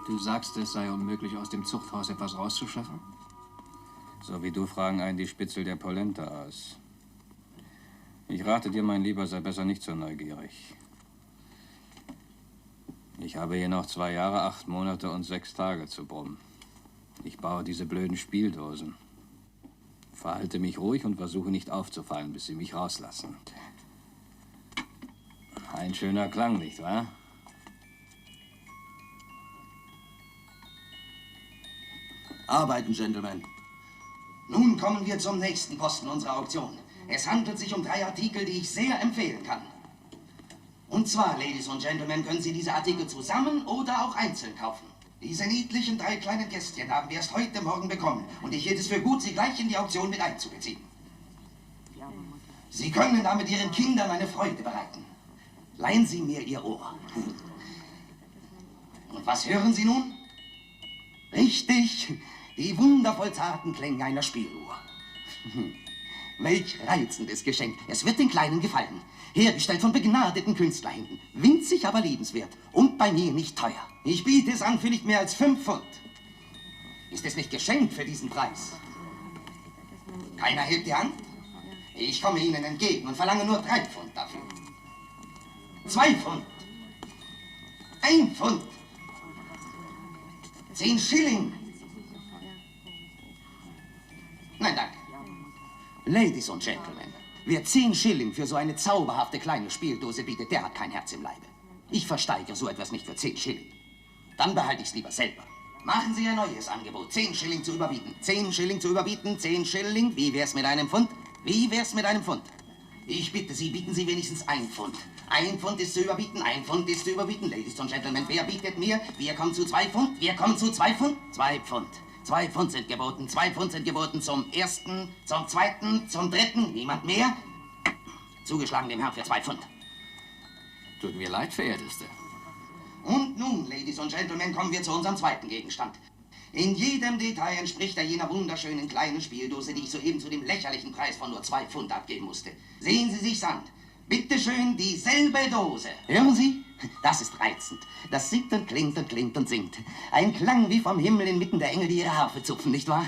Du sagst, es sei unmöglich, aus dem Zuchthaus etwas rauszuschaffen? So wie du fragen einen die Spitzel der Polenta aus. Ich rate dir, mein Lieber, sei besser nicht so neugierig. Ich habe hier noch 2 Jahre, 8 Monate und 6 Tage zu brummen. Ich baue diese blöden Spieldosen. Verhalte mich ruhig und versuche nicht aufzufallen, bis sie mich rauslassen. Ein schöner Klang, nicht wahr? Arbeiten, Gentlemen. Nun kommen wir zum nächsten Posten unserer Auktion. Es handelt sich um 3 Artikel, die ich sehr empfehlen kann. Und zwar, Ladies und Gentlemen, können Sie diese Artikel zusammen oder auch einzeln kaufen. Diese niedlichen 3 kleinen Kästchen haben wir erst heute Morgen bekommen. Und ich hielt es für gut, sie gleich in die Auktion mit einzubeziehen. Sie können damit Ihren Kindern eine Freude bereiten. Leihen Sie mir Ihr Ohr. Und was hören Sie nun? Richtig, die wundervoll zarten Klänge einer Spieluhr. Welch reizendes Geschenk. Es wird den Kleinen gefallen. Hergestellt von begnadeten Künstlerhänden. Winzig, aber liebenswert. Und bei mir nicht teuer. Ich biete es an für nicht mehr als 5 Pfund. Ist es nicht geschenkt für diesen Preis? Keiner hebt die Hand? Ich komme Ihnen entgegen und verlange nur 3 Pfund dafür. 2 Pfund. 1 Pfund. 10 Schilling. Nein, danke. Ladies und Gentlemen, wer 10 Schilling für so eine zauberhafte kleine Spieldose bietet, der hat kein Herz im Leibe. Ich versteigere so etwas nicht für 10 Schilling. Dann behalte ich es lieber selber. Machen Sie ein neues Angebot. 10 Schilling zu überbieten. 10 Schilling zu überbieten. 10 Schilling. Wie wär's mit einem Pfund? Wie wär's mit einem Pfund? Ich bitte Sie, bieten Sie wenigstens 1 Pfund. 1 Pfund ist zu überbieten. 1 Pfund ist zu überbieten. Ladies und Gentlemen, wer bietet mir? Wir kommen zu 2 Pfund. Wir kommen zu 2 Pfund. 2 Pfund. 2 Pfund sind geboten. 2 Pfund sind geboten zum 1., zum 2., zum 3. Niemand mehr? Zugeschlagen dem Herrn für 2 Pfund. Tut mir leid, verehrteste. Und nun, Ladies und Gentlemen, kommen wir zu unserem zweiten Gegenstand. In jedem Detail entspricht er jener wunderschönen kleinen Spieldose, die ich soeben zu dem lächerlichen Preis von nur 2 Pfund abgeben musste. Sehen Sie sich's an. Bitte schön, dieselbe Dose. Hören Sie? Das ist reizend. Das singt und klingt und klingt und singt. Ein Klang wie vom Himmel inmitten der Engel, die ihre Harfe zupfen, nicht wahr?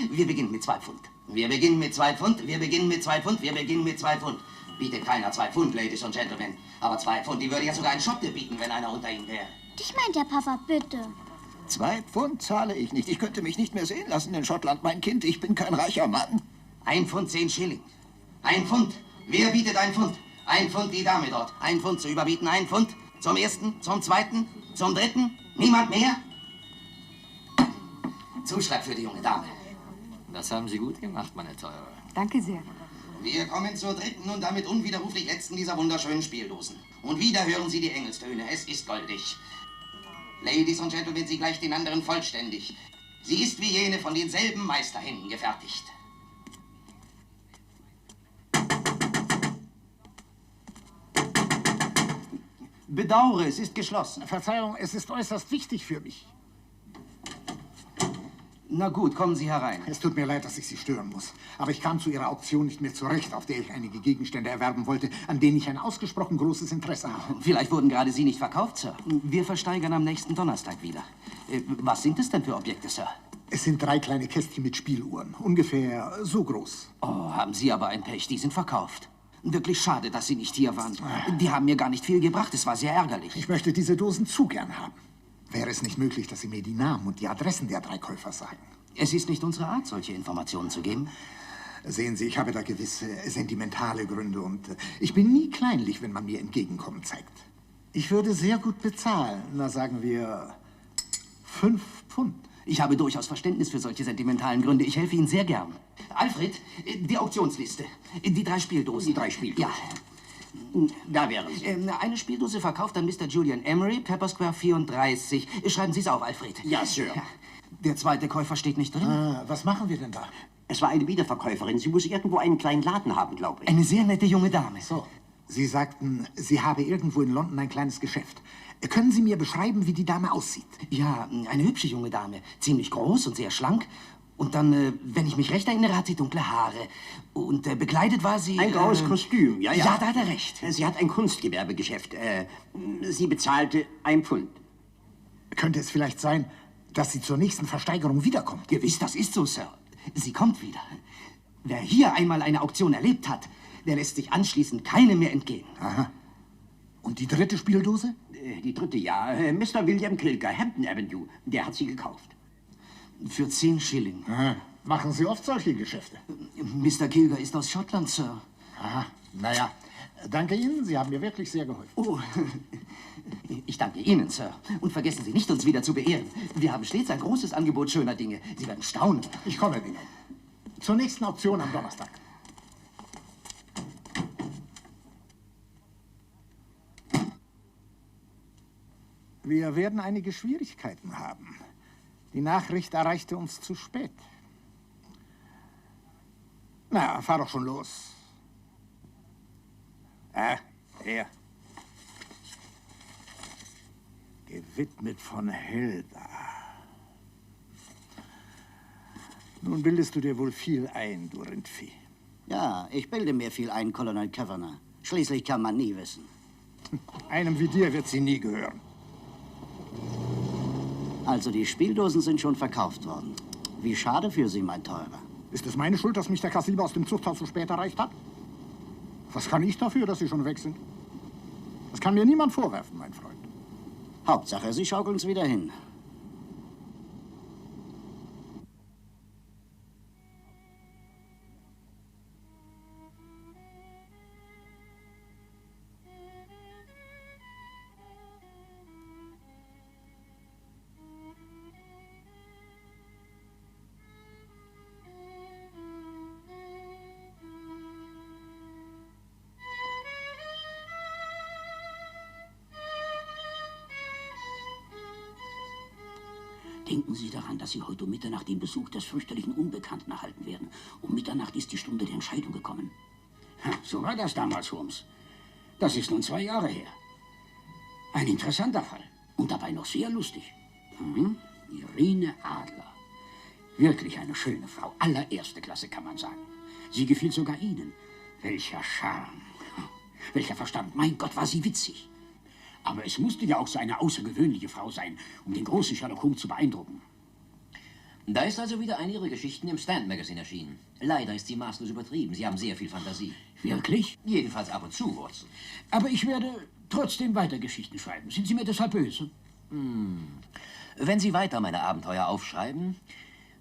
Wir beginnen mit 2 Pfund. Wir beginnen mit 2 Pfund. Wir beginnen mit 2 Pfund. Wir beginnen mit 2 Pfund. Bietet keiner 2 Pfund, Ladies und Gentlemen. Aber 2 Pfund, die würde ja sogar ein Schotte bieten, wenn einer unter Ihnen wäre. Dich meint der Papa, bitte. 2 Pfund zahle ich nicht. Ich könnte mich nicht mehr sehen lassen in Schottland, mein Kind. Ich bin kein reicher Mann. 1 Pfund 10 Schilling. 1 Pfund. Wer bietet 1 Pfund? 1 Pfund die Dame dort. 1 Pfund zu überbieten. 1 Pfund. Zum 1., zum 2., zum 3. Niemand mehr? Zuschlag für die junge Dame. Das haben Sie gut gemacht, meine Teure. Danke sehr. Wir kommen zur 3. und damit unwiderruflich letzten dieser wunderschönen Spieldosen. Und wieder hören Sie die Engelstöne. Es ist goldig. Ladies und Gentlemen, sie gleicht den anderen vollständig. Sie ist wie jene von denselben Meisterhänden gefertigt. Bedauere, es ist geschlossen. Verzeihung, es ist äußerst wichtig für mich. Na gut, kommen Sie herein. Es tut mir leid, dass ich Sie stören muss. Aber ich kam zu Ihrer Auktion nicht mehr zurecht, auf der ich einige Gegenstände erwerben wollte, an denen ich ein ausgesprochen großes Interesse habe. Vielleicht wurden gerade Sie nicht verkauft, Sir. Wir versteigern am nächsten Donnerstag wieder. Was sind es denn für Objekte, Sir? Es sind 3 kleine Kästchen mit Spieluhren. Ungefähr so groß. Oh, haben Sie aber ein Pech. Die sind verkauft. Wirklich schade, dass Sie nicht hier waren. Die haben mir gar nicht viel gebracht. Es war sehr ärgerlich. Ich möchte diese Dosen zu gern haben. Wäre es nicht möglich, dass Sie mir die Namen und die Adressen der 3 Käufer sagen? Es ist nicht unsere Art, solche Informationen zu geben. Sehen Sie, ich habe da gewisse sentimentale Gründe und ich bin nie kleinlich, wenn man mir Entgegenkommen zeigt. Ich würde sehr gut bezahlen. Na, sagen wir 5 Pfund. Ich habe durchaus Verständnis für solche sentimentalen Gründe. Ich helfe Ihnen sehr gern. Alfred, die Auktionsliste. Die 3 Spieldosen. Die 3 Spieldosen. Ja. Da wären sie. Eine Spieldose verkauft an Mr. Julian Emery, Pepper Square 34. Schreiben Sie es auf, Alfred. Ja, Sir. Ja. Der zweite Käufer steht nicht drin. Was machen wir denn da? Es war eine Wiederverkäuferin. Sie muss irgendwo einen kleinen Laden haben, glaube ich. Eine sehr nette junge Dame. So. Sie sagten, sie habe irgendwo in London ein kleines Geschäft. Können Sie mir beschreiben, wie die Dame aussieht? Ja, eine hübsche junge Dame. Ziemlich groß und sehr schlank. Und dann, wenn ich mich recht erinnere, hat sie dunkle Haare. Und bekleidet war sie... Ein graues Kostüm, ja, ja. Ja, da hat er recht. Sie hat ein Kunstgewerbegeschäft. Sie bezahlte 1 Pfund. Könnte es vielleicht sein, dass sie zur nächsten Versteigerung wiederkommt? Gewiss, das ist so, Sir. Sie kommt wieder. Wer hier einmal eine Auktion erlebt hat, der lässt sich anschließend keine mehr entgehen. Aha. Und die dritte Spieldose? Die dritte, ja. Mr. William Kilger, Hampton Avenue. Der hat sie gekauft. Für 10 Schilling. Aha. Machen Sie oft solche Geschäfte? Mr. Kilger ist aus Schottland, Sir. Aha. Naja, danke Ihnen. Sie haben mir wirklich sehr geholfen. Oh, ich danke Ihnen, Sir. Und vergessen Sie nicht, uns wieder zu beehren. Wir haben stets ein großes Angebot schöner Dinge. Sie werden staunen. Ich komme wieder. Zur nächsten Auktion am Donnerstag. Wir werden einige Schwierigkeiten haben. Die Nachricht erreichte uns zu spät. Na, fahr doch schon los. Her. Gewidmet von Hilda. Nun bildest du dir wohl viel ein, du Rindvieh. Ja, ich bilde mir viel ein, Colonel Kavanagh. Schließlich kann man nie wissen. Einem wie dir wird sie nie gehören. Also die Spieldosen sind schon verkauft worden. Wie schade für Sie, mein Teurer. Ist es meine Schuld, dass mich der Kassiber aus dem Zuchthaus so spät erreicht hat? Was kann ich dafür, dass Sie schon weg sind? Das kann mir niemand vorwerfen, mein Freund. Hauptsache, Sie schaukeln's wieder hin. Denken Sie daran, dass Sie heute um Mitternacht den Besuch des fürchterlichen Unbekannten erhalten werden. Um Mitternacht ist die Stunde der Entscheidung gekommen. So war das damals, Holmes. Das ist nun 2 Jahre her. Ein interessanter Fall. Und dabei noch sehr lustig. Irene Adler. Wirklich eine schöne Frau. Allererste Klasse, kann man sagen. Sie gefiel sogar Ihnen. Welcher Charme. Welcher Verstand. Mein Gott, war sie witzig. Aber es musste ja auch so eine außergewöhnliche Frau sein, um den großen Sherlock Holmes zu beeindrucken. Da ist also wieder eine Ihrer Geschichten im Stand Magazine erschienen. Leider ist sie maßlos übertrieben. Sie haben sehr viel Fantasie. Wirklich? Jedenfalls ab und zu, Watson. Aber ich werde trotzdem weiter Geschichten schreiben. Sind Sie mir deshalb böse? Wenn Sie weiter meine Abenteuer aufschreiben,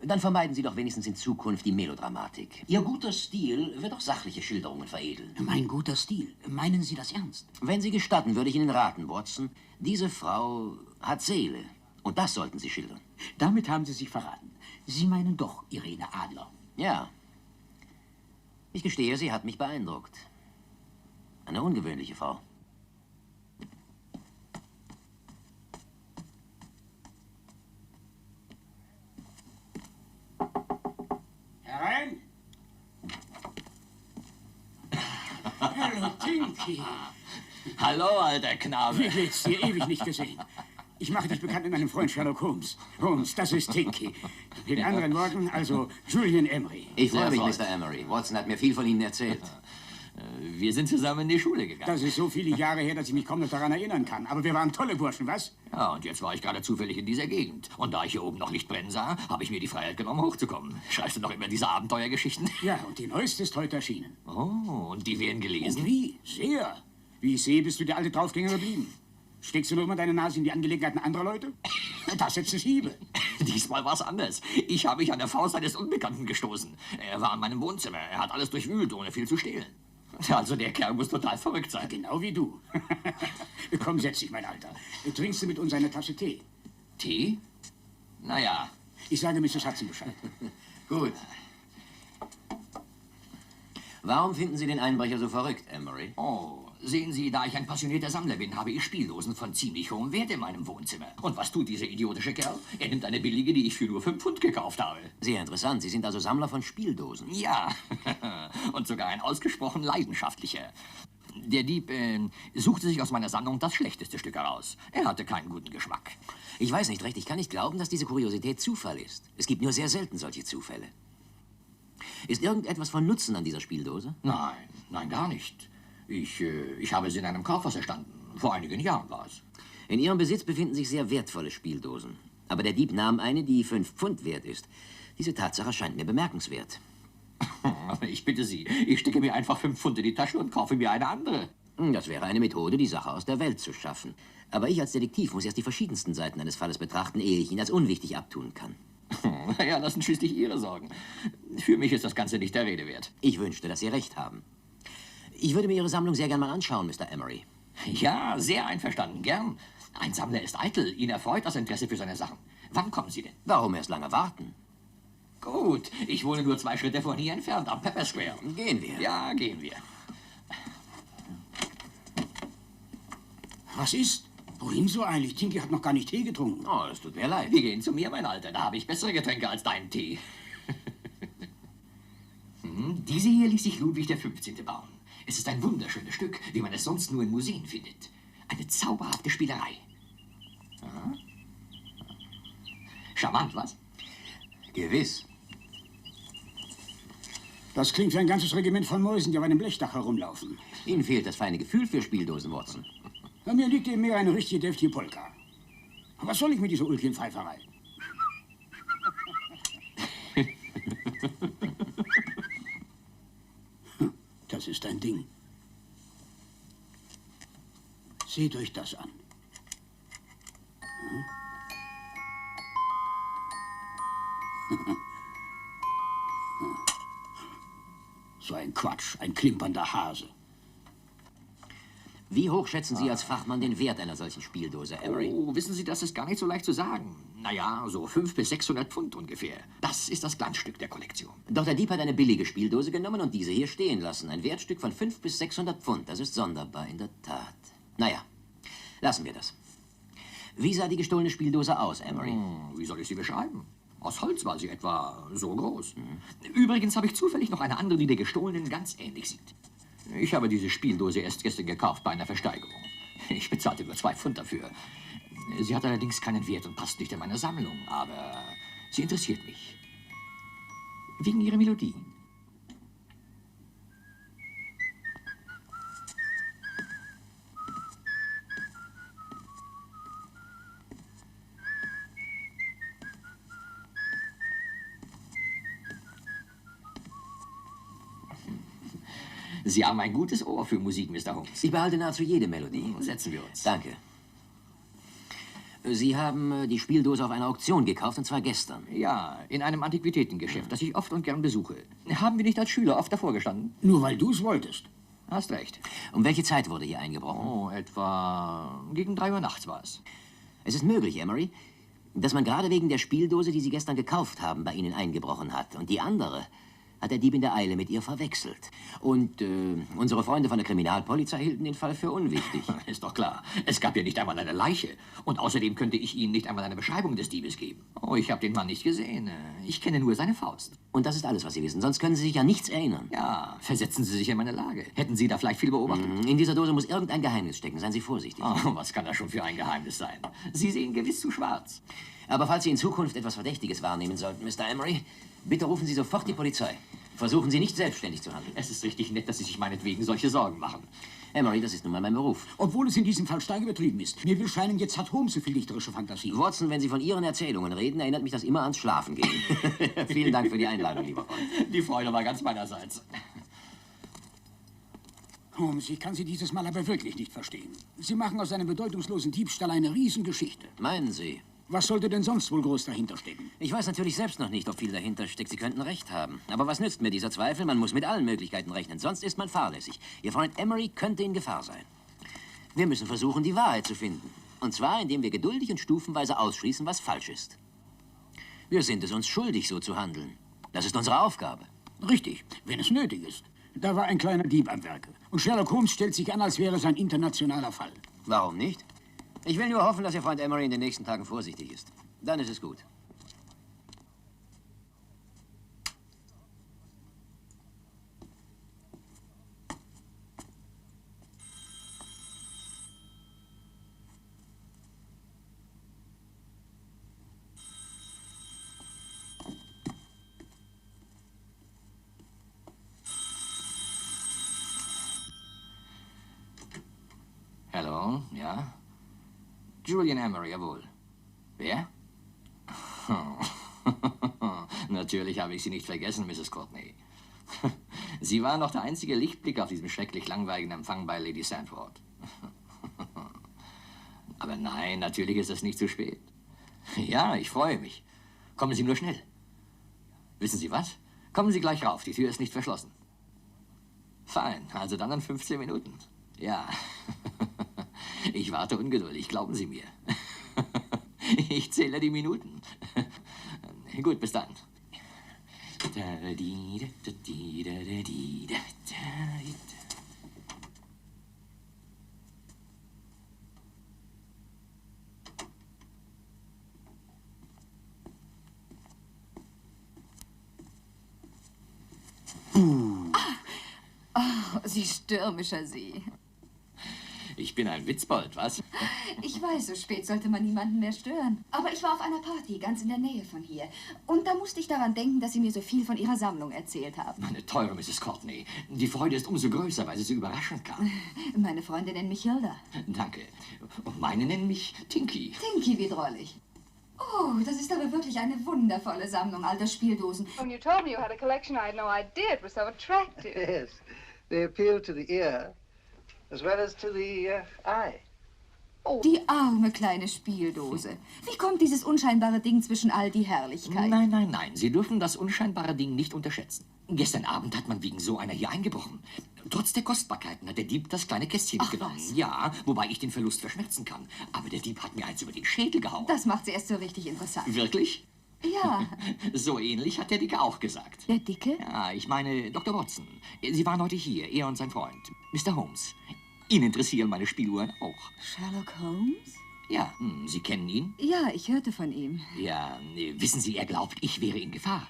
dann vermeiden Sie doch wenigstens in Zukunft die Melodramatik. Ihr guter Stil wird auch sachliche Schilderungen veredeln. Mein guter Stil. Meinen Sie das ernst? Wenn Sie gestatten, würde ich Ihnen raten, Watson, diese Frau hat Seele. Und das sollten Sie schildern. Damit haben Sie sich verraten. Sie meinen doch Irene Adler. Ja. Ich gestehe, sie hat mich beeindruckt. Eine ungewöhnliche Frau. Herein! Hallo, Tinky. Hallo, alter Knabe. Wie geht's dir? Ewig nicht gesehen. Ich mache dich bekannt mit meinem Freund Sherlock Holmes. Holmes, das ist Tinky. Mit anderen Worten, also Julian Emery. Ich freue mich, freut. Mr. Emery. Watson hat mir viel von Ihnen erzählt. Wir sind zusammen in die Schule gegangen. Das ist so viele Jahre her, dass ich mich kaum noch daran erinnern kann. Aber wir waren tolle Burschen, was? Ja, und jetzt war ich gerade zufällig in dieser Gegend. Und da ich hier oben noch nicht brennen sah, habe ich mir die Freiheit genommen, hochzukommen. Schreibst du noch immer diese Abenteuergeschichten? Ja, und die neueste ist heute erschienen. Oh, und die werden gelesen? Und wie? Sehr. Wie ich sehe, bist du der alte Draufgänger geblieben. Steckst du nur immer deine Nase in die Angelegenheiten anderer Leute? Das setzt es Hiebe. Diesmal war es anders. Ich habe mich an der Faust eines Unbekannten gestoßen. Er war in meinem Wohnzimmer. Er hat alles durchwühlt, ohne viel zu stehlen. Also der Kerl muss total verrückt sein. Genau wie du. Komm, setz dich, mein Alter. Trinkst du mit uns eine Tasse Tee? Tee? Naja. Ich sage Mrs. Hudson Bescheid. Gut. Warum finden Sie den Einbrecher so verrückt, Emery? Oh, sehen Sie, da ich ein passionierter Sammler bin, habe ich Spieldosen von ziemlich hohem Wert in meinem Wohnzimmer. Und was tut dieser idiotische Kerl? Er nimmt eine billige, die ich für nur 5 Pfund gekauft habe. Sehr interessant. Sie sind also Sammler von Spieldosen. Ja, und sogar ein ausgesprochen leidenschaftlicher. Der Dieb suchte sich aus meiner Sammlung das schlechteste Stück heraus. Er hatte keinen guten Geschmack. Ich weiß nicht recht. Ich kann nicht glauben, dass diese Kuriosität Zufall ist. Es gibt nur sehr selten solche Zufälle. Ist irgendetwas von Nutzen an dieser Spieldose? Nein, nein, gar nicht. Ich habe sie in einem Kaufhaus erstanden. Vor einigen Jahren war es. In Ihrem Besitz befinden sich sehr wertvolle Spieldosen. Aber der Dieb nahm eine, die 5 Pfund wert ist. Diese Tatsache scheint mir bemerkenswert. Aber ich bitte Sie, ich stecke mir einfach 5 Pfund in die Tasche und kaufe mir eine andere. Das wäre eine Methode, die Sache aus der Welt zu schaffen. Aber ich als Detektiv muss erst die verschiedensten Seiten eines Falles betrachten, ehe ich ihn als unwichtig abtun kann. Ja, das sind schließlich Ihre Sorgen. Für mich ist das Ganze nicht der Rede wert. Ich wünschte, dass Sie recht haben. Ich würde mir Ihre Sammlung sehr gern mal anschauen, Mr. Emery. Ja, sehr einverstanden, gern. Ein Sammler ist eitel. Ihn erfreut das Interesse für seine Sachen. Wann kommen Sie denn? Warum erst lange warten? Gut, ich wohne nur 2 Schritte von hier entfernt, am Pepper Square. Gehen wir. Ja, gehen wir. Was ist? Wohin so eilig? Tinky hat noch gar nicht Tee getrunken. Oh, es tut mir leid. Wir gehen zu mir, mein Alter. Da habe ich bessere Getränke als deinen Tee. Diese hier ließ sich Ludwig der 15. bauen. Es ist ein wunderschönes Stück, wie man es sonst nur in Museen findet. Eine zauberhafte Spielerei. Aha. Charmant, was? Gewiss. Das klingt wie ein ganzes Regiment von Mäusen, die auf einem Blechdach herumlaufen. Ihnen fehlt das feine Gefühl für Spieldosen, Watson. Bei mir liegt eben mehr eine richtige deftige Polka. Was soll ich mit dieser ulkigen Pfeiferei? Das ist ein Ding. Seht euch das an. So ein Quatsch, ein klimpernder Hase. Wie hoch schätzen Sie als Fachmann den Wert einer solchen Spieldose, Emery? Oh, wissen Sie, das ist gar nicht so leicht zu sagen. Naja, so 500 bis 600 Pfund ungefähr. Das ist das Glanzstück der Kollektion. Doch der Dieb hat eine billige Spieldose genommen und diese hier stehen lassen. Ein Wertstück von 500 bis 600 Pfund. Das ist sonderbar, in der Tat. Naja, lassen wir das. Wie sah die gestohlene Spieldose aus, Emery? Wie soll ich sie beschreiben? Aus Holz war sie etwa so groß. Übrigens habe ich zufällig noch eine andere, die der gestohlenen ganz ähnlich sieht. Ich habe diese Spieldose erst gestern gekauft bei einer Versteigerung. Ich bezahlte nur 2 Pfund dafür. Sie hat allerdings keinen Wert und passt nicht in meine Sammlung, aber sie interessiert mich. Wegen ihrer Melodie. Sie haben ein gutes Ohr für Musik, Mr. Holmes. Ich behalte nahezu jede Melodie. Setzen wir uns. Danke. Sie haben die Spieldose auf einer Auktion gekauft, und zwar gestern. Ja, in einem Antiquitätengeschäft, das ich oft und gern besuche. Haben wir nicht als Schüler oft davor gestanden? Nur weil du es wolltest. Hast recht. Um welche Zeit wurde hier eingebrochen? Oh, etwa gegen 3 Uhr nachts war es. Es ist möglich, Emery, dass man gerade wegen der Spieldose, die Sie gestern gekauft haben, bei Ihnen eingebrochen hat. Und die andere hat der Dieb in der Eile mit ihr verwechselt. Und unsere Freunde von der Kriminalpolizei hielten den Fall für unwichtig. Ist doch klar. Es gab ja nicht einmal eine Leiche. Und außerdem könnte ich Ihnen nicht einmal eine Beschreibung des Diebes geben. Oh, ich habe den Mann nicht gesehen. Ich kenne nur seine Faust. Und das ist alles, was Sie wissen. Sonst können Sie sich an nichts erinnern. Ja, versetzen Sie sich in meine Lage. Hätten Sie da vielleicht viel beobachtet? In dieser Dose muss irgendein Geheimnis stecken. Seien Sie vorsichtig. Oh, was kann das schon für ein Geheimnis sein? Sie sehen gewiss zu schwarz. Aber falls Sie in Zukunft etwas Verdächtiges wahrnehmen sollten, Mr. Emery, bitte rufen Sie sofort die Polizei. Versuchen Sie nicht selbstständig zu handeln. Es ist richtig nett, dass Sie sich meinetwegen solche Sorgen machen. Emery, das ist nun mal mein Beruf. Obwohl es in diesem Fall stark übertrieben ist. Mir will scheinen, jetzt hat Holmes so viel dichterische Fantasie. Watson, wenn Sie von Ihren Erzählungen reden, erinnert mich das immer ans Schlafengehen. Vielen Dank für die Einladung, lieber Freund. Die Freude war ganz meinerseits. Holmes, ich kann Sie dieses Mal aber wirklich nicht verstehen. Sie machen aus einem bedeutungslosen Diebstahl eine Riesengeschichte. Meinen Sie? Was sollte denn sonst wohl groß dahinter stecken? Ich weiß natürlich selbst noch nicht, ob viel dahinter steckt. Sie könnten recht haben. Aber was nützt mir dieser Zweifel? Man muss mit allen Möglichkeiten rechnen, sonst ist man fahrlässig. Ihr Freund Emery könnte in Gefahr sein. Wir müssen versuchen, die Wahrheit zu finden. Und zwar, indem wir geduldig und stufenweise ausschließen, was falsch ist. Wir sind es uns schuldig, so zu handeln. Das ist unsere Aufgabe. Richtig, wenn es nötig ist. Da war ein kleiner Dieb am Werke. Und Sherlock Holmes stellt sich an, als wäre es ein internationaler Fall. Warum nicht? Ich will nur hoffen, dass Ihr Freund Emery in den nächsten Tagen vorsichtig ist. Dann ist es gut. Hallo, ja? Julian Emery, jawohl. Wer? Natürlich habe ich Sie nicht vergessen, Mrs. Courtney. Sie waren noch der einzige Lichtblick auf diesem schrecklich langweiligen Empfang bei Lady Sandford. Aber nein, natürlich ist es nicht zu spät. Ja, ich freue mich. Kommen Sie nur schnell. Wissen Sie was? Kommen Sie gleich rauf, die Tür ist nicht verschlossen. Fein, also dann in 15 Minuten. Ja, ich warte ungeduldig, glauben Sie mir. Ich zähle die Minuten. Gut, bis dann. Oh, Sie stürmischer Sie. Ich bin ein Witzbold, was? Ich weiß, so spät sollte man niemanden mehr stören. Aber ich war auf einer Party ganz in der Nähe von hier. Und da musste ich daran denken, dass Sie mir so viel von Ihrer Sammlung erzählt haben. Meine teure Mrs. Courtney, die Freude ist umso größer, weil sie so überraschend kam. Meine Freunde nennen mich Hilda. Danke. Und meine nennen mich Tinky. Tinky, wie drollig. Oh, das ist aber wirklich eine wundervolle Sammlung alter Spieldosen. When you told me you had a collection, I had no idea it was so attractive. Yes, they appeal to the ear as well as to the eye. Die arme kleine Spieldose. Wie kommt dieses unscheinbare Ding zwischen all die Herrlichkeit? Nein, nein, nein. Sie dürfen das unscheinbare Ding nicht unterschätzen. Gestern Abend hat man wegen so einer hier eingebrochen. Trotz der Kostbarkeiten hat der Dieb das kleine Kästchen mitgenommen. Was? Ja, wobei ich den Verlust verschmerzen kann. Aber der Dieb hat mir eins über den Schädel gehauen. Das macht sie erst so richtig interessant. Wirklich? Ja. So ähnlich hat der Dicke auch gesagt. Der Dicke? Ja, ich meine Dr. Watson. Sie waren heute hier, er und sein Freund, Mr. Holmes. Ihn interessieren meine Spieluhren auch. Sherlock Holmes? Ja, Sie kennen ihn? Ja, ich hörte von ihm. Ja, wissen Sie, er glaubt, ich wäre in Gefahr.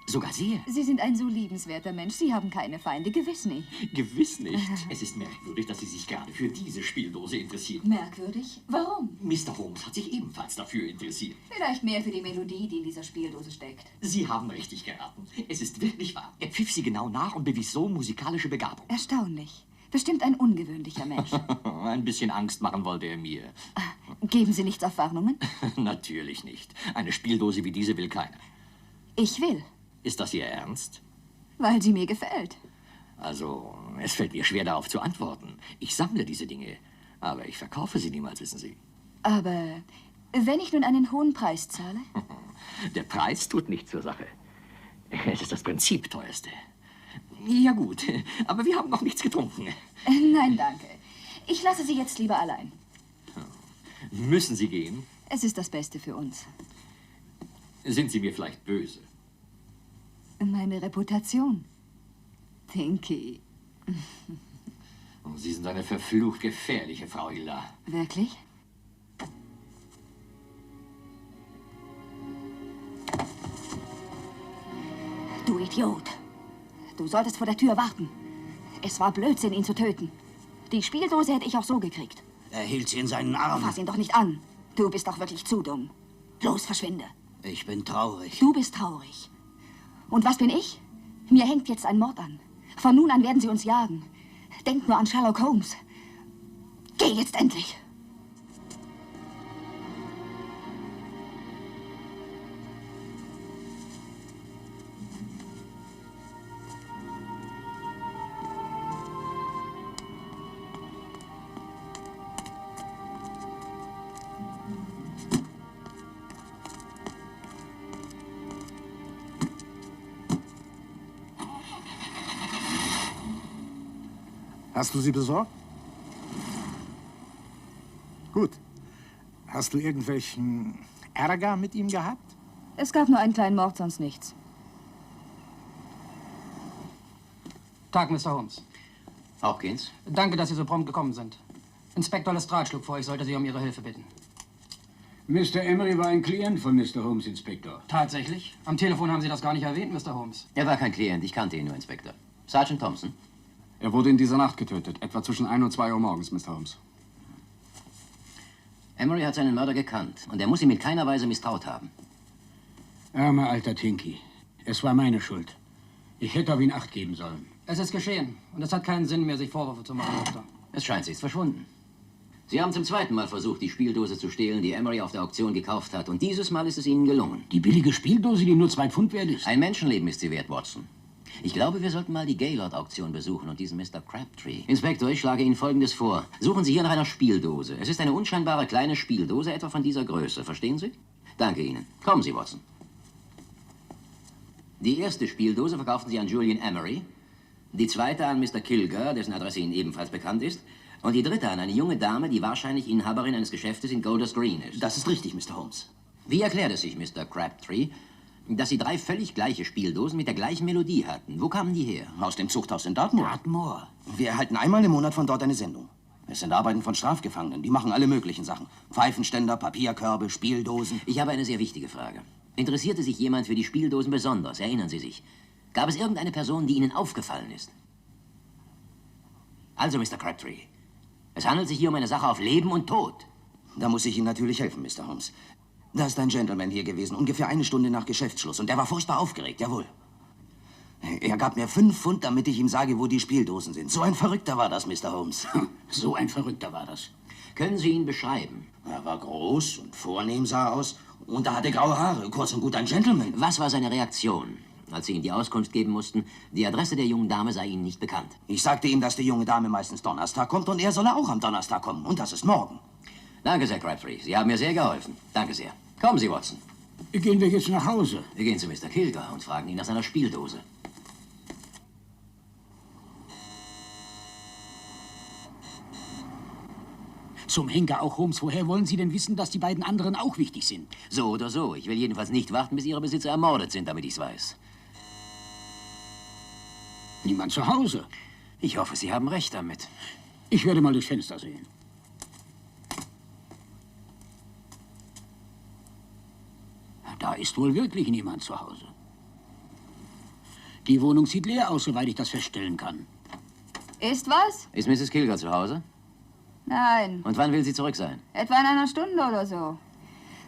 Sogar sehr. Sie sind ein so liebenswerter Mensch. Sie haben keine Feinde, gewiss nicht. Gewiss nicht. Es ist merkwürdig, dass Sie sich gerade für diese Spieldose interessieren. Merkwürdig? Warum? Mr. Holmes hat sich ebenfalls dafür interessiert. Vielleicht mehr für die Melodie, die in dieser Spieldose steckt. Sie haben richtig geraten. Es ist wirklich wahr. Er pfiff Sie genau nach und bewies so musikalische Begabung. Erstaunlich. Bestimmt ein ungewöhnlicher Mensch. Ein bisschen Angst machen wollte er mir. Geben Sie nichts auf Warnungen? Natürlich nicht. Eine Spieldose wie diese will keiner. Ich will. Ist das Ihr Ernst? Weil sie mir gefällt. Also, es fällt mir schwer, darauf zu antworten. Ich sammle diese Dinge, aber ich verkaufe sie niemals, wissen Sie. Aber wenn ich nun einen hohen Preis zahle? Der Preis tut nichts zur Sache. Es ist das Prinzip, teuerste. Ja gut, aber wir haben noch nichts getrunken. Nein, danke. Ich lasse Sie jetzt lieber allein. Müssen Sie gehen? Es ist das Beste für uns. Sind Sie mir vielleicht böse? Meine Reputation. Tinky. Sie sind eine verflucht gefährliche Frau, Hilda. Wirklich? Du Idiot. Du solltest vor der Tür warten. Es war Blödsinn, ihn zu töten. Die Spieldose hätte ich auch so gekriegt. Er hielt sie in seinen Armen. Fass ihn doch nicht an. Du bist doch wirklich zu dumm. Los, verschwinde. Ich bin traurig. Du bist traurig. Und was bin ich? Mir hängt jetzt ein Mord an. Von nun an werden sie uns jagen. Denk nur an Sherlock Holmes. Geh jetzt endlich. Hast du sie besorgt? Gut. Hast du irgendwelchen Ärger mit ihm gehabt? Es gab nur einen kleinen Mord, sonst nichts. Tag, Mr. Holmes. Hopkins? Danke, dass Sie so prompt gekommen sind. Inspektor Lestrade schlug vor, ich sollte Sie um Ihre Hilfe bitten. Mr. Emery war ein Klient von Mr. Holmes, Inspektor. Tatsächlich? Am Telefon haben Sie das gar nicht erwähnt, Mr. Holmes. Er war kein Klient, ich kannte ihn nur, Inspektor. Sergeant Thompson? Er wurde in dieser Nacht getötet, etwa zwischen 1 und 2 Uhr morgens, Mr. Holmes. Emery hat seinen Mörder gekannt und er muss ihm in keiner Weise misstraut haben. Armer alter Tinky. Es war meine Schuld. Ich hätte auf ihn Acht geben sollen. Es ist geschehen und es hat keinen Sinn mehr, sich Vorwürfe zu machen, Doktor. Es scheint, sie ist verschwunden. Sie haben zum zweiten Mal versucht, die Spieldose zu stehlen, die Emery auf der Auktion gekauft hat. Und dieses Mal ist es Ihnen gelungen. Die billige Spieldose, die nur 2 Pfund wert ist? Ein Menschenleben ist sie wert, Watson. Ich glaube, wir sollten mal die Gaylord-Auktion besuchen und diesen Mr. Crabtree. Inspektor, ich schlage Ihnen Folgendes vor. Suchen Sie hier nach einer Spieldose. Es ist eine unscheinbare kleine Spieldose, etwa von dieser Größe. Verstehen Sie? Danke Ihnen. Kommen Sie, Watson. Die erste Spieldose verkauften Sie an Julian Emery, die zweite an Mr. Kilger, dessen Adresse Ihnen ebenfalls bekannt ist, und die dritte an eine junge Dame, die wahrscheinlich Inhaberin eines Geschäftes in Golders Green ist. Das ist richtig, Mr. Holmes. Wie erklärt es sich, Mr. Crabtree, dass Sie 3 völlig gleiche Spieldosen mit der gleichen Melodie hatten? Wo kamen die her? Aus dem Zuchthaus in Dartmoor. Dartmoor? Wir erhalten einmal im Monat von dort eine Sendung. Es sind Arbeiten von Strafgefangenen. Die machen alle möglichen Sachen. Pfeifenständer, Papierkörbe, Spieldosen. Ich habe eine sehr wichtige Frage. Interessierte sich jemand für die Spieldosen besonders? Erinnern Sie sich? Gab es irgendeine Person, die Ihnen aufgefallen ist? Also, Mr. Crabtree, es handelt sich hier um eine Sache auf Leben und Tod. Da muss ich Ihnen natürlich helfen, Mr. Holmes. Da ist ein Gentleman hier gewesen, ungefähr 1 Stunde nach Geschäftsschluss. Und der war furchtbar aufgeregt, jawohl. Er gab mir 5 Pfund, damit ich ihm sage, wo die Spieldosen sind. So ein Verrückter war das, Mr. Holmes. So ein Verrückter war das. Können Sie ihn beschreiben? Er war groß und vornehm sah aus. Und er hatte graue Haare, kurz und gut ein Gentleman. Was war seine Reaktion, als Sie ihm die Auskunft geben mussten, die Adresse der jungen Dame sei Ihnen nicht bekannt? Ich sagte ihm, dass die junge Dame meistens Donnerstag kommt und er solle auch am Donnerstag kommen. Und das ist morgen. Danke sehr, Crabtree. Sie haben mir sehr geholfen. Danke sehr. Kommen Sie, Watson. Gehen wir jetzt nach Hause? Wir gehen zu Mr. Kilger und fragen ihn nach seiner Spieldose. Zum Henker auch, Holmes. Woher wollen Sie denn wissen, dass die beiden anderen auch wichtig sind? So oder so. Ich will jedenfalls nicht warten, bis Ihre Besitzer ermordet sind, damit ich's weiß. Niemand zu Hause. Ich hoffe, Sie haben recht damit. Ich werde mal durchs Fenster sehen. Da ist wohl wirklich niemand zu Hause. Die Wohnung sieht leer aus, soweit ich das feststellen kann. Ist was? Ist Mrs. Kilger zu Hause? Nein. Und wann will sie zurück sein? Etwa in einer Stunde oder so.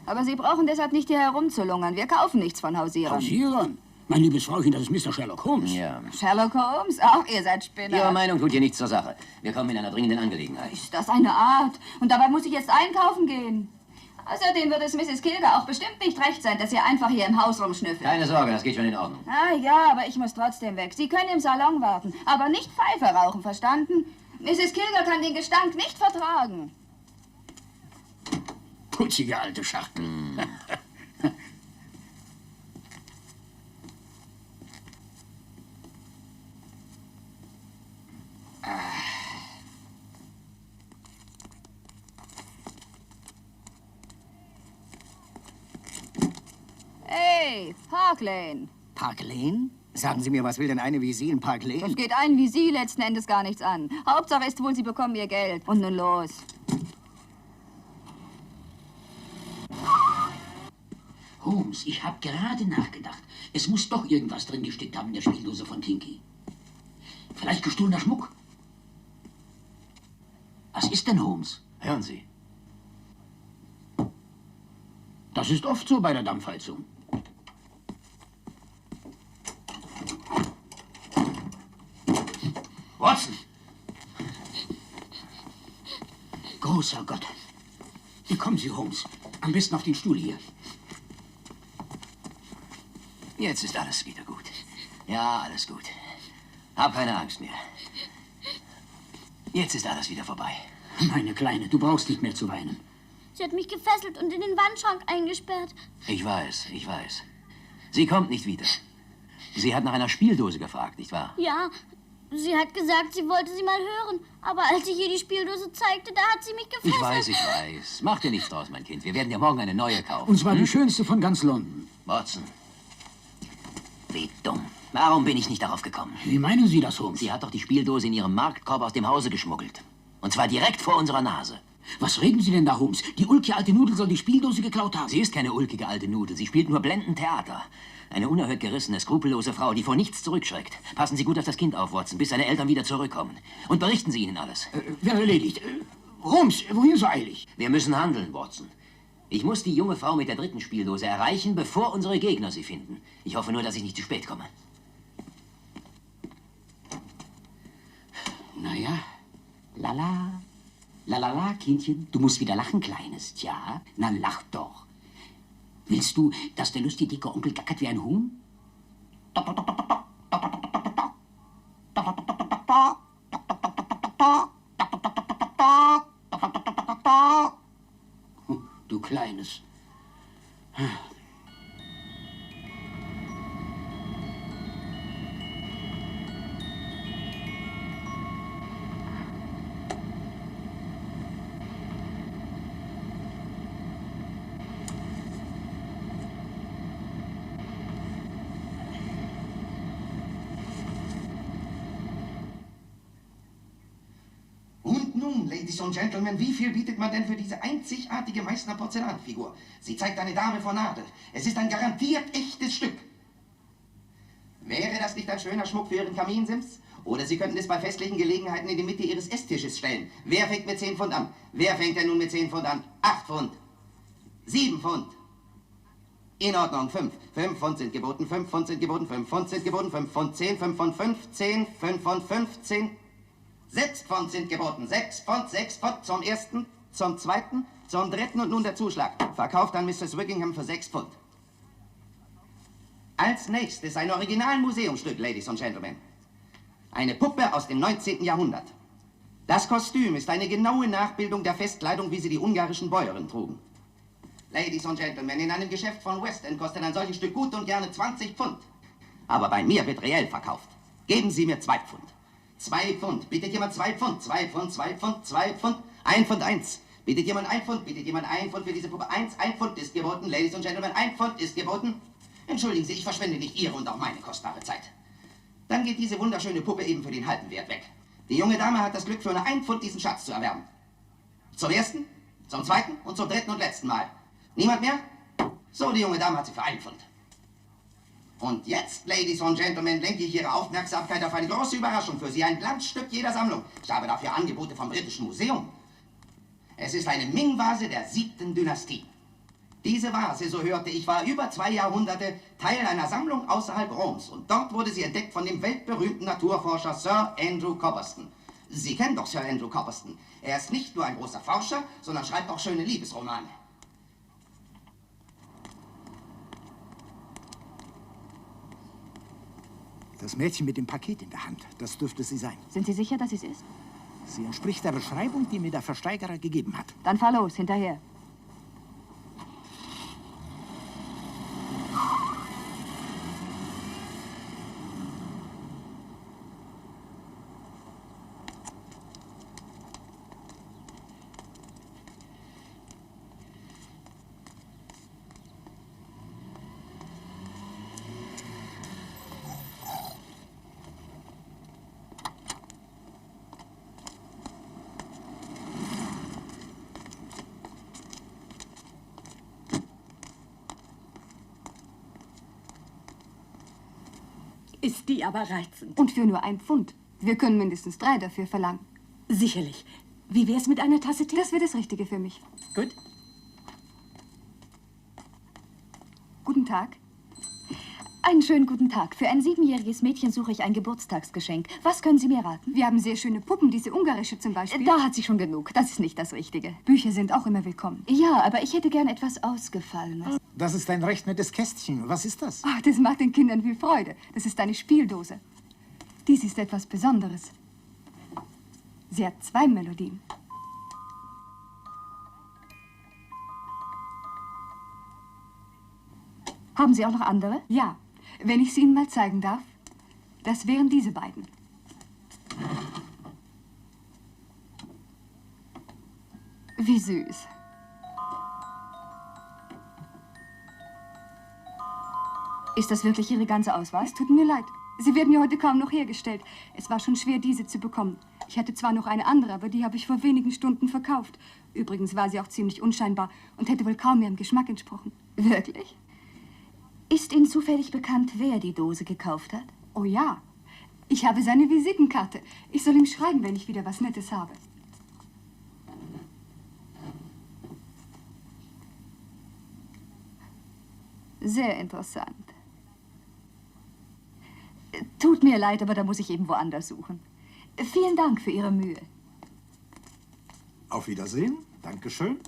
Aber Sie brauchen deshalb nicht hier herumzulungern. Wir kaufen nichts von Hausierern. Hausierern? Mein liebes Frauchen, das ist Mr. Sherlock Holmes. Ja. Sherlock Holmes? Ach, ihr seid Spinner. Ihre Meinung tut hier nichts zur Sache. Wir kommen in einer dringenden Angelegenheit. Ist das eine Art? Und dabei muss ich jetzt einkaufen gehen. Außerdem wird es Mrs. Kilger auch bestimmt nicht recht sein, dass ihr einfach hier im Haus rumschnüffelt. Keine Sorge, das geht schon in Ordnung. Ah ja, aber ich muss trotzdem weg. Sie können im Salon warten, aber nicht Pfeife rauchen, verstanden? Mrs. Kilger kann den Gestank nicht vertragen. Putzige alte Schachtel. Hey, Park Lane. Park Lane? Sagen Sie mir, was will denn eine wie Sie in Park Lane? Das geht einen wie Sie letzten Endes gar nichts an. Hauptsache ist wohl, Sie bekommen Ihr Geld. Und nun los. Holmes, ich habe gerade nachgedacht. Es muss doch irgendwas drin gesteckt haben in der Spieldose von Tinky. Vielleicht gestohlener Schmuck? Was ist denn, Holmes? Hören Sie. Das ist oft so bei der Dampfheizung. Watson! Großer Gott. Wie kommen Sie, Holmes? Am besten auf den Stuhl hier. Jetzt ist alles wieder gut. Ja, alles gut. Hab keine Angst mehr. Jetzt ist alles wieder vorbei. Meine Kleine, du brauchst nicht mehr zu weinen. Sie hat mich gefesselt und in den Wandschrank eingesperrt. Ich weiß, ich weiß. Sie kommt nicht wieder. Sie hat nach einer Spieldose gefragt, nicht wahr? Ja, sie hat gesagt, sie wollte sie mal hören. Aber als ich ihr die Spieldose zeigte, da hat sie mich gefesselt. Ich weiß. Mach dir nichts draus, mein Kind. Wir werden dir morgen eine neue kaufen. Und zwar die schönste von ganz London. Watson. Wie dumm. Warum bin ich nicht darauf gekommen? Wie meinen Sie das, Holmes? Sie hat doch die Spieldose in ihrem Marktkorb aus dem Hause geschmuggelt. Und zwar direkt vor unserer Nase. Was reden Sie denn da, Holmes? Die ulkige alte Nudel soll die Spieldose geklaut haben. Sie ist keine ulkige alte Nudel. Sie spielt nur blendend Theater. Eine unerhört gerissene, skrupellose Frau, die vor nichts zurückschreckt. Passen Sie gut auf das Kind auf, Watson, bis seine Eltern wieder zurückkommen. Und berichten Sie ihnen alles. Wäre erledigt. Holmes, wohin so eilig? Wir müssen handeln, Watson. Ich muss die junge Frau mit der dritten Spieldose erreichen, bevor unsere Gegner sie finden. Ich hoffe nur, dass ich nicht zu spät komme. Naja, lala. Lalala, Kindchen, du musst wieder lachen, Kleines. Tja, na lach doch. Willst du, dass der lustige dicke Onkel gackert wie ein Huhn? Du Kleines. Und nun, Ladies und Gentlemen, wie viel bietet man denn für diese einzigartige Meißner Porzellanfigur? Sie zeigt eine Dame vor Nadel. Es ist ein garantiert echtes Stück. Wäre das nicht ein schöner Schmuck für Ihren Kaminsims? Oder Sie könnten es bei festlichen Gelegenheiten in die Mitte Ihres Esstisches stellen. Wer fängt mit 10 Pfund an? Wer fängt denn nun mit 10 Pfund an? 8 Pfund. 7 Pfund. In Ordnung, 5. 5 Pfund sind geboten, 5 Pfund sind geboten, 5 Pfund sind geboten, 5 Pfund 10, 5 Pfund 15, 5 Pfund 15. 6 Pfund sind geboten. 6 Pfund zum ersten, zum zweiten, zum dritten und nun der Zuschlag. Verkauft an Mrs. Wickingham für 6 Pfund. Als nächstes ein Original-Museumsstück, Ladies und Gentlemen. Eine Puppe aus dem 19. Jahrhundert. Das Kostüm ist eine genaue Nachbildung der Festkleidung, wie sie die ungarischen Bäuerinnen trugen. Ladies und Gentlemen, in einem Geschäft von West End kostet ein solches Stück gut und gerne 20 Pfund. Aber bei mir wird reell verkauft. Geben Sie mir 2 Pfund. 2 Pfund. Bietet jemand 2 Pfund? 2 Pfund, 2 Pfund, 2 Pfund. 1 Pfund 1. Bietet jemand 1 Pfund? Bietet jemand 1 Pfund für diese Puppe? 1 Pfund ist geboten. Ladies und Gentlemen, 1 Pfund ist geboten. Entschuldigen Sie, ich verschwende nicht Ihre und auch meine kostbare Zeit. Dann geht diese wunderschöne Puppe eben für den halben Wert weg. Die junge Dame hat das Glück, für nur 1 Pfund diesen Schatz zu erwerben. Zum ersten, zum zweiten und zum dritten und letzten Mal. Niemand mehr? So, die junge Dame hat sie für 1 Pfund. Und jetzt, Ladies und Gentlemen, lenke ich Ihre Aufmerksamkeit auf eine große Überraschung für Sie. Ein Glanzstück jeder Sammlung. Ich habe dafür Angebote vom Britischen Museum. Es ist eine Ming-Vase der 7. Dynastie. Diese Vase, so hörte ich, war über 2 Jahrhunderte Teil einer Sammlung außerhalb Roms. Und dort wurde sie entdeckt von dem weltberühmten Naturforscher Sir Andrew Copperston. Sie kennen doch Sir Andrew Copperston. Er ist nicht nur ein großer Forscher, sondern schreibt auch schöne Liebesromane. Das Mädchen mit dem Paket in der Hand, das dürfte sie sein. Sind Sie sicher, dass sie es ist? Sie entspricht der Beschreibung, die mir der Versteigerer gegeben hat. Dann fahr los, hinterher. Ist die aber reizend. Und für nur 1 Pfund. Wir können mindestens 3 dafür verlangen. Sicherlich. Wie wär's mit einer Tasse Tee? Das wäre das Richtige für mich. Gut. Guten Tag. Einen schönen guten Tag. Für ein 7-jähriges Mädchen suche ich ein Geburtstagsgeschenk. Was können Sie mir raten? Wir haben sehr schöne Puppen, diese ungarische zum Beispiel. Da hat sie schon genug. Das ist nicht das Richtige. Bücher sind auch immer willkommen. Ja, aber ich hätte gern etwas Ausgefallenes. Das ist ein recht nettes Kästchen. Was ist das? Ach, das macht den Kindern viel Freude. Das ist eine Spieldose. Dies ist etwas Besonderes. Sie hat 2 Melodien. Haben Sie auch noch andere? Ja, wenn ich sie Ihnen mal zeigen darf. Das wären diese beiden. Wie süß. Ist das wirklich Ihre ganze Auswahl? Es tut mir leid. Sie werden ja heute kaum noch hergestellt. Es war schon schwer, diese zu bekommen. Ich hatte zwar noch eine andere, aber die habe ich vor wenigen Stunden verkauft. Übrigens war sie auch ziemlich unscheinbar und hätte wohl kaum Ihrem Geschmack entsprochen. Wirklich? Ist Ihnen zufällig bekannt, wer die Dose gekauft hat? Oh ja. Ich habe seine Visitenkarte. Ich soll ihm schreiben, wenn ich wieder was Nettes habe. Sehr interessant. Tut mir leid, aber da muss ich eben woanders suchen. Vielen Dank für Ihre Mühe. Auf Wiedersehen. Dankeschön.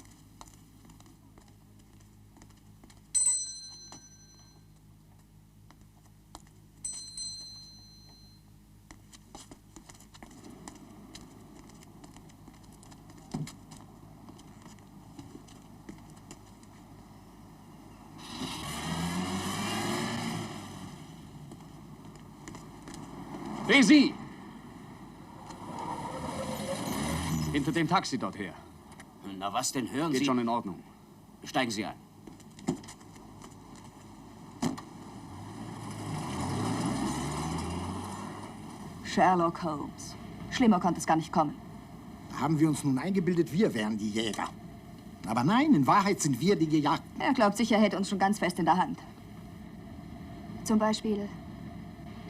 Sie! Hinter dem Taxi dort her. Na was denn, hören Sie? Geht schon in Ordnung. Steigen Sie ein. Sherlock Holmes. Schlimmer konnte es gar nicht kommen. Da haben wir uns nun eingebildet, wir wären die Jäger. Aber nein, in Wahrheit sind wir die Gejagten. Er glaubt sicher, er hätte uns schon ganz fest in der Hand. Zum Beispiel,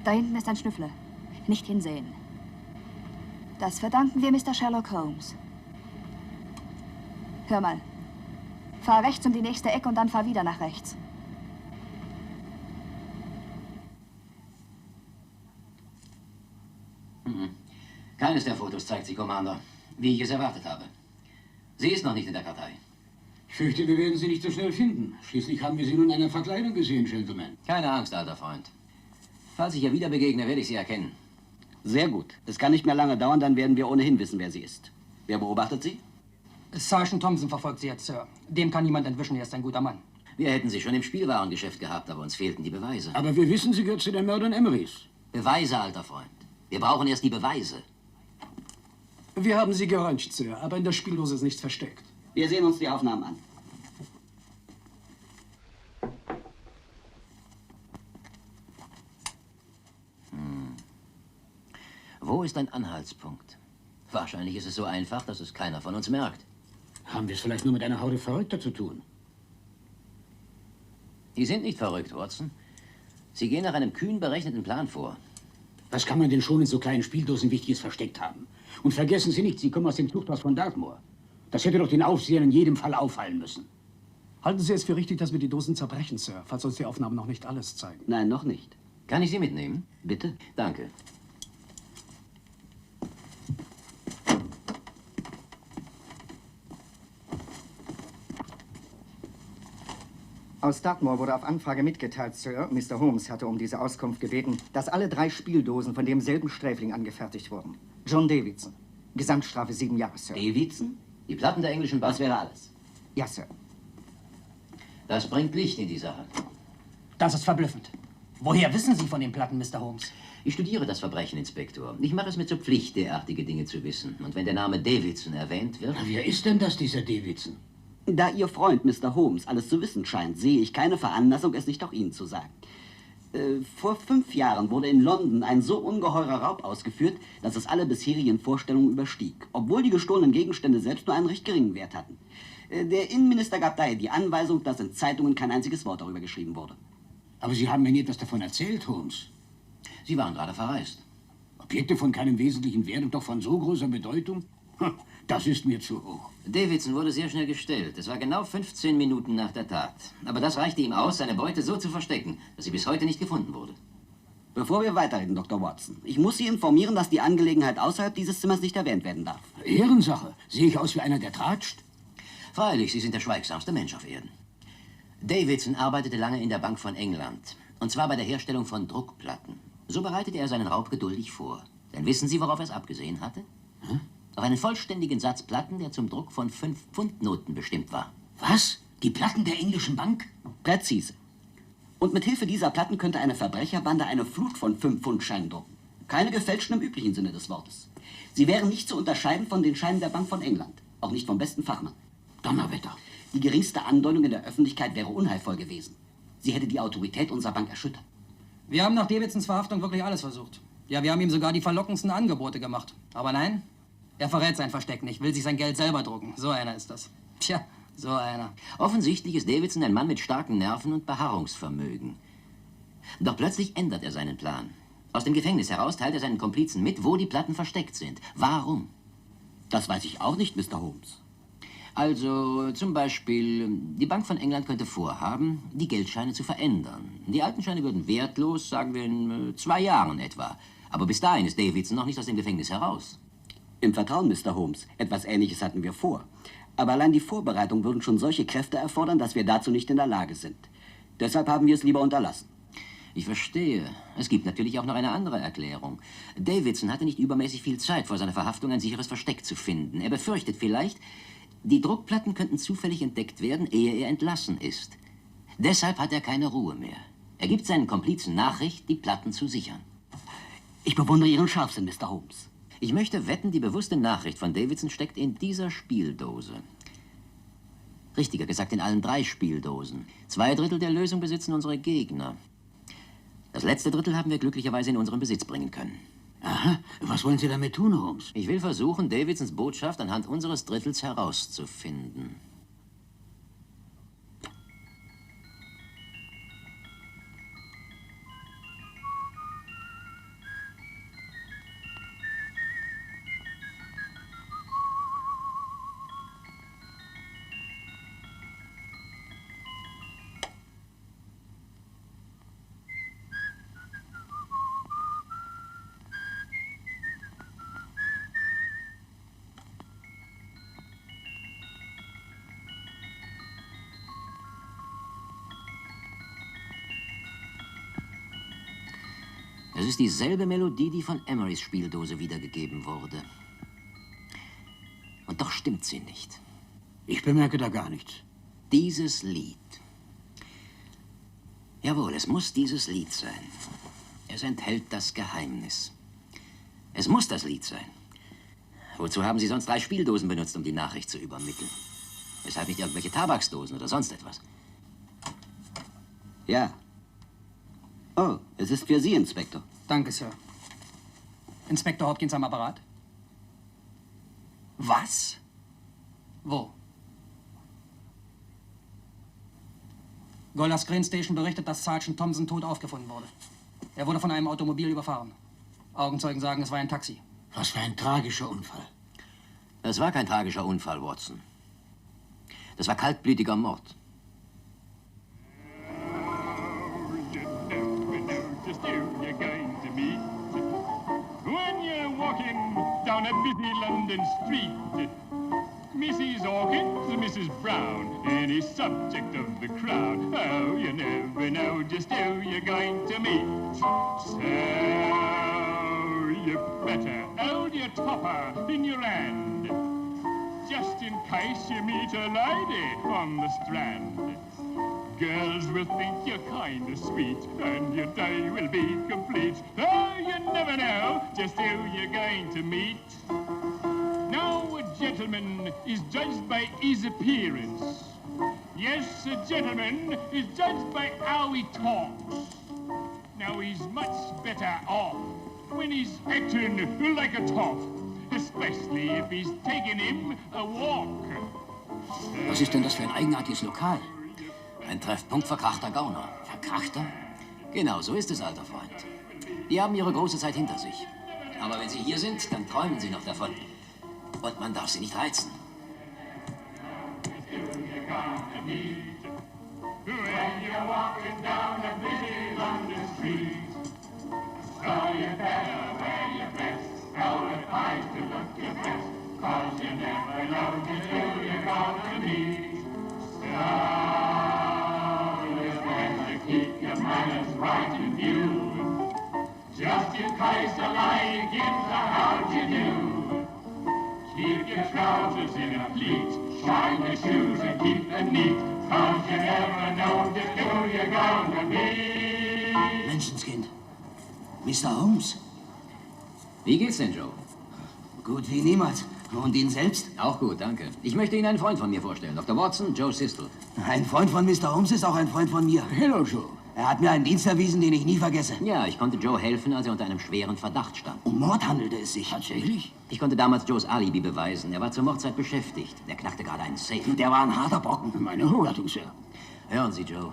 da hinten ist ein Schnüffler. Nicht hinsehen. Das verdanken wir Mr. Sherlock Holmes. Hör mal. Fahr rechts um die nächste Ecke und dann fahr wieder nach rechts. Keines der Fotos zeigt sie, Commander, wie ich es erwartet habe. Sie ist noch nicht in der Kartei. Ich fürchte, wir werden sie nicht so schnell finden. Schließlich haben wir sie nun in einer Verkleidung gesehen, Gentlemen. Keine Angst, alter Freund. Falls ich ihr wieder begegne, werde ich sie erkennen. Sehr gut. Es kann nicht mehr lange dauern, dann werden wir ohnehin wissen, wer sie ist. Wer beobachtet sie? Sergeant Thompson verfolgt sie jetzt, Sir. Dem kann niemand entwischen, er ist ein guter Mann. Wir hätten sie schon im Spielwarengeschäft gehabt, aber uns fehlten die Beweise. Aber wir wissen, sie gehört zu den Mördern Emerys. Beweise, alter Freund. Wir brauchen erst die Beweise. Wir haben sie geröntgt, Sir, aber in der Spieldose ist nichts versteckt. Wir sehen uns die Aufnahmen an. Wo ist ein Anhaltspunkt? Wahrscheinlich ist es so einfach, dass es keiner von uns merkt. Haben wir es vielleicht nur mit einer Horde Verrückter zu tun? Die sind nicht verrückt, Watson. Sie gehen nach einem kühn berechneten Plan vor. Was kann man denn schon in so kleinen Spieldosen Wichtiges versteckt haben? Und vergessen Sie nicht, Sie kommen aus dem Zuchthaus von Dartmoor. Das hätte doch den Aufsehern in jedem Fall auffallen müssen. Halten Sie es für richtig, dass wir die Dosen zerbrechen, Sir, falls uns die Aufnahmen noch nicht alles zeigen? Nein, noch nicht. Kann ich sie mitnehmen? Bitte? Danke. Aus Dartmoor wurde auf Anfrage mitgeteilt, Sir, Mr. Holmes hatte um diese Auskunft gebeten, dass alle 3 Spieldosen von demselben Sträfling angefertigt wurden. John Davidson. Gesamtstrafe 7 Jahre, Sir. Davidson? Die Platten der englischen Bank? Das wäre alles. Ja, Sir. Das bringt Licht in die Sache. Das ist verblüffend. Woher wissen Sie von den Platten, Mr. Holmes? Ich studiere das Verbrechen, Inspektor. Ich mache es mir zur Pflicht, derartige Dinge zu wissen. Und wenn der Name Davidson erwähnt wird... Wer ist denn das, dieser Davidson? Da Ihr Freund Mr. Holmes alles zu wissen scheint, sehe ich keine Veranlassung, es nicht auch Ihnen zu sagen. Vor 5 Jahren wurde in London ein so ungeheurer Raub ausgeführt, dass es alle bisherigen Vorstellungen überstieg, obwohl die gestohlenen Gegenstände selbst nur einen recht geringen Wert hatten. Der Innenminister gab daher die Anweisung, dass in Zeitungen kein einziges Wort darüber geschrieben wurde. Aber Sie haben mir nie etwas davon erzählt, Holmes. Sie waren gerade verreist. Objekte von keinem wesentlichen Wert und doch von so großer Bedeutung? Das ist mir zu hoch. Davidson wurde sehr schnell gestellt. Es war genau 15 Minuten nach der Tat. Aber das reichte ihm aus, seine Beute so zu verstecken, dass sie bis heute nicht gefunden wurde. Bevor wir weiterreden, Dr. Watson, ich muss Sie informieren, dass die Angelegenheit außerhalb dieses Zimmers nicht erwähnt werden darf. Ehrensache. Sehe ich aus wie einer, der tratscht? Freilich, Sie sind der schweigsamste Mensch auf Erden. Davidson arbeitete lange in der Bank von England. Und zwar bei der Herstellung von Druckplatten. So bereitete er seinen Raub geduldig vor. Denn wissen Sie, worauf er es abgesehen hatte? Auf einen vollständigen Satz Platten, der zum Druck von 5-Pfund-Noten bestimmt war. Was? Die Platten der englischen Bank? Präzise. Und mit Hilfe dieser Platten könnte eine Verbrecherbande eine Flut von 5-Pfund-Scheinen drucken. Keine gefälschten im üblichen Sinne des Wortes. Sie wären nicht zu unterscheiden von den Scheinen der Bank von England. Auch nicht vom besten Fachmann. Donnerwetter. Die geringste Andeutung in der Öffentlichkeit wäre unheilvoll gewesen. Sie hätte die Autorität unserer Bank erschüttert. Wir haben nach Davidsons Verhaftung wirklich alles versucht. Ja, wir haben ihm sogar die verlockendsten Angebote gemacht. Aber nein, er verrät sein Versteck nicht, will sich sein Geld selber drucken. So einer ist das. Tja, so einer. Offensichtlich ist Davidson ein Mann mit starken Nerven und Beharrungsvermögen. Doch plötzlich ändert er seinen Plan. Aus dem Gefängnis heraus teilt er seinen Komplizen mit, wo die Platten versteckt sind. Warum? Das weiß ich auch nicht, Mr. Holmes. Also zum Beispiel, die Bank von England könnte vorhaben, die Geldscheine zu verändern. Die alten Scheine würden wertlos, sagen wir in 2 Jahren etwa. Aber bis dahin ist Davidson noch nicht aus dem Gefängnis heraus. Im Vertrauen, Mr. Holmes. Etwas Ähnliches hatten wir vor. Aber allein die Vorbereitung würden schon solche Kräfte erfordern, dass wir dazu nicht in der Lage sind. Deshalb haben wir es lieber unterlassen. Ich verstehe. Es gibt natürlich auch noch eine andere Erklärung. Davidson hatte nicht übermäßig viel Zeit, vor seiner Verhaftung ein sicheres Versteck zu finden. Er befürchtet vielleicht, die Druckplatten könnten zufällig entdeckt werden, ehe er entlassen ist. Deshalb hat er keine Ruhe mehr. Er gibt seinen Komplizen Nachricht, die Platten zu sichern. Ich bewundere Ihren Scharfsinn, Mr. Holmes. Ich möchte wetten, die bewusste Nachricht von Davidson steckt in dieser Spieldose. Richtiger gesagt, in allen 3 Spieldosen. 2/3 der Lösung besitzen unsere Gegner. Das letzte Drittel haben wir glücklicherweise in unseren Besitz bringen können. Aha, was wollen Sie damit tun, Holmes? Ich will versuchen, Davidsons Botschaft anhand unseres Drittels herauszufinden. Es ist dieselbe Melodie, die von Emerys Spieldose wiedergegeben wurde. Und doch stimmt sie nicht. Ich bemerke da gar nichts. Dieses Lied. Jawohl, es muss dieses Lied sein. Es enthält das Geheimnis. Es muss das Lied sein. Wozu haben Sie sonst 3 Spieldosen benutzt, um die Nachricht zu übermitteln? Weshalb nicht irgendwelche Tabaksdosen oder sonst etwas? Ja. Oh, es ist für Sie, Inspektor. Danke, Sir. Inspektor Hopkins am Apparat? Was? Wo? Golas Green Station berichtet, dass Sergeant Thompson tot aufgefunden wurde. Er wurde von einem Automobil überfahren. Augenzeugen sagen, es war ein Taxi. Was für ein tragischer Unfall. Das war kein tragischer Unfall, Watson. Das war kaltblütiger Mord. When you're walking down a busy London street, Mrs. Hawkins, Mrs. Brown, any subject of the crowd. Oh, you never know just who you're going to meet. So you better hold your topper in your hand, just in case you meet a lady on the Strand. Girls will think you're kind of sweet, and your day will be complete. Oh, you never know just who you're going to meet. Now, a gentleman is judged by his appearance. Yes, a gentleman is judged by how he talks. Now, he's much better off when he's acting like a top, especially if he's taking him a walk. Was ist denn das für ein eigenartiges Lokal? Ein Treffpunkt verkrachter Gauner. Verkrachter? Genau, so ist es, alter Freund. Die haben ihre große Zeit hinter sich. Aber wenn sie hier sind, dann träumen sie noch davon. Und man darf sie nicht reizen. When you're walking down a busy London street, so you better wear your best, hold it high to look your best, 'cause you never know just who you're gonna meet. So you better keep your manners right in view, just in case a lie gives a how'd you do. Keep your trousers in a pleat, shine your shoes and keep them neat, 'cause you never know just who you're gonna be. Menschenskind. Mr. Holmes? Wie geht's denn, Joe? Gut wie niemals. Und Ihnen selbst? Auch gut, danke. Ich möchte Ihnen einen Freund von mir vorstellen. Dr. Watson, Joe Sistel. Ein Freund von Mr. Holmes ist auch ein Freund von mir. Hello, Joe. Er hat mir einen Dienst erwiesen, den ich nie vergesse. Ja, ich konnte Joe helfen, als er unter einem schweren Verdacht stand. Um Mord handelte es sich. Tatsächlich? Ich konnte damals Joes Alibi beweisen. Er war zur Mordzeit beschäftigt. Er knackte gerade einen Safe. Der war ein harter Brocken. Meine Hochachtung, Sir. Hören Sie, Joe.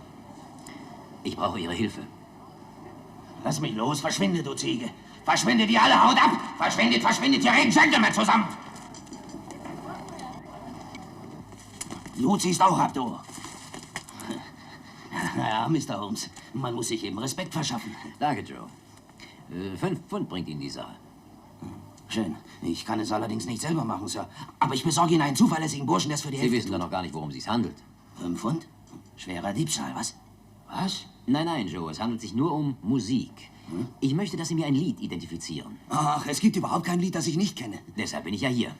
Ich brauche Ihre Hilfe. Lass mich los. Verschwinde, du Ziege. Verschwindet ihr alle. Haut ab. Verschwindet, verschwindet. Ihr reden Gentlemen zusammen. Du ziehst auch ab, du. Ja, Mr. Holmes, man muss sich eben Respekt verschaffen. Danke, Joe. 5 Pfund bringt Ihnen die Sache. Schön. Ich kann es allerdings nicht selber machen, Sir. Aber ich besorge Ihnen einen zuverlässigen Burschen, der es für die Sie Hälfte wissen doch noch gar nicht, worum es sich handelt. 5 Pfund? Schwerer Diebstahl, was? Was? Nein, nein, Joe, es handelt sich nur um Musik. Ich möchte, dass Sie mir ein Lied identifizieren. Ach, es gibt überhaupt kein Lied, das ich nicht kenne. Deshalb bin ich ja hier.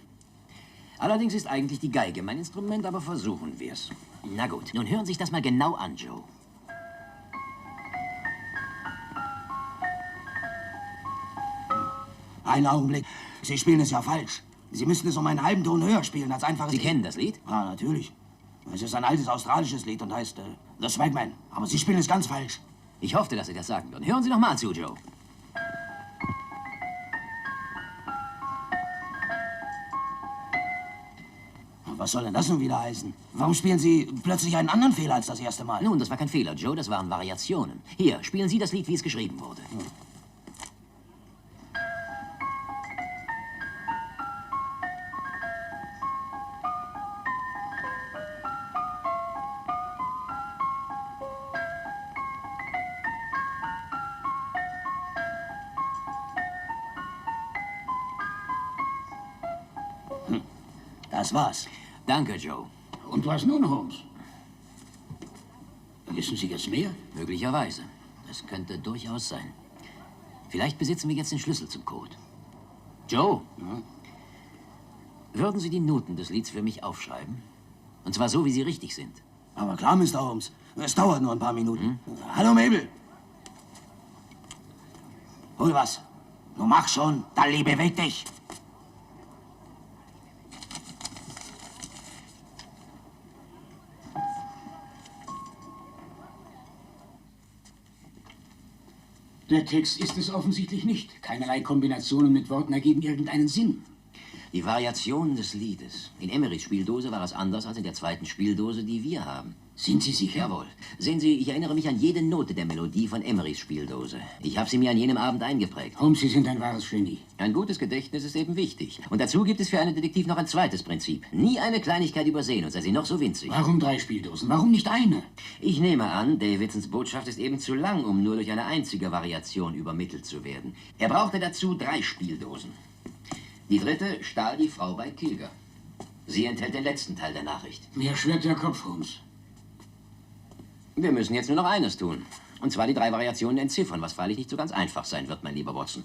Allerdings ist eigentlich die Geige mein Instrument, aber versuchen wir's. Na gut, nun hören Sie sich das mal genau an, Joe. Einen Augenblick. Sie spielen es ja falsch. Sie müssten es um einen halben Ton höher spielen als einfaches Sie Lied. kennen das Lied? Ja, natürlich. Es ist ein altes australisches Lied und heißt The Swagman. Aber Sie spielen es ganz falsch. Ich hoffte, dass Sie das sagen würden. Hören Sie noch mal zu, Joe. Was soll denn das nun wieder heißen? Warum spielen Sie plötzlich einen anderen Fehler als das erste Mal? Nun, das war kein Fehler, Joe, das waren Variationen. Hier, spielen Sie das Lied, wie es geschrieben wurde. Das war's. Danke, Joe. Und was nun, Holmes? Wissen Sie jetzt mehr? Möglicherweise. Das könnte durchaus sein. Vielleicht besitzen wir jetzt den Schlüssel zum Code. Joe? Ja? Würden Sie die Noten des Lieds für mich aufschreiben? Und zwar so, wie sie richtig sind. Aber klar, Mr. Holmes. Es dauert nur ein paar Minuten. Hallo, Mabel. Hol was. Nun mach schon. Dalli, beweg dich. Der Text ist es offensichtlich nicht. Keinerlei Kombinationen mit Worten ergeben irgendeinen Sinn. Die Variationen des Liedes. In Emerys Spieldose war es anders als in der zweiten Spieldose, die wir haben. Sind Sie sicher? Jawohl. Sehen Sie, ich erinnere mich an jede Note der Melodie von Emerys Spieldose. Ich habe sie mir an jenem Abend eingeprägt. Holmes, Sie sind ein wahres Genie. Ein gutes Gedächtnis ist eben wichtig. Und dazu gibt es für einen Detektiv noch ein zweites Prinzip. Nie eine Kleinigkeit übersehen, und sei sie noch so winzig. Warum 3 Spieldosen? Warum nicht eine? Ich nehme an, Davidsons Botschaft ist eben zu lang, um nur durch eine einzige Variation übermittelt zu werden. Er brauchte dazu 3 Spieldosen. Die dritte stahl die Frau bei Kilger. Sie enthält den letzten Teil der Nachricht. Mir schwirrt der Kopf, Holmes. Wir müssen jetzt nur noch eines tun. Und zwar die 3 Variationen entziffern, was freilich nicht so ganz einfach sein wird, mein lieber Watson.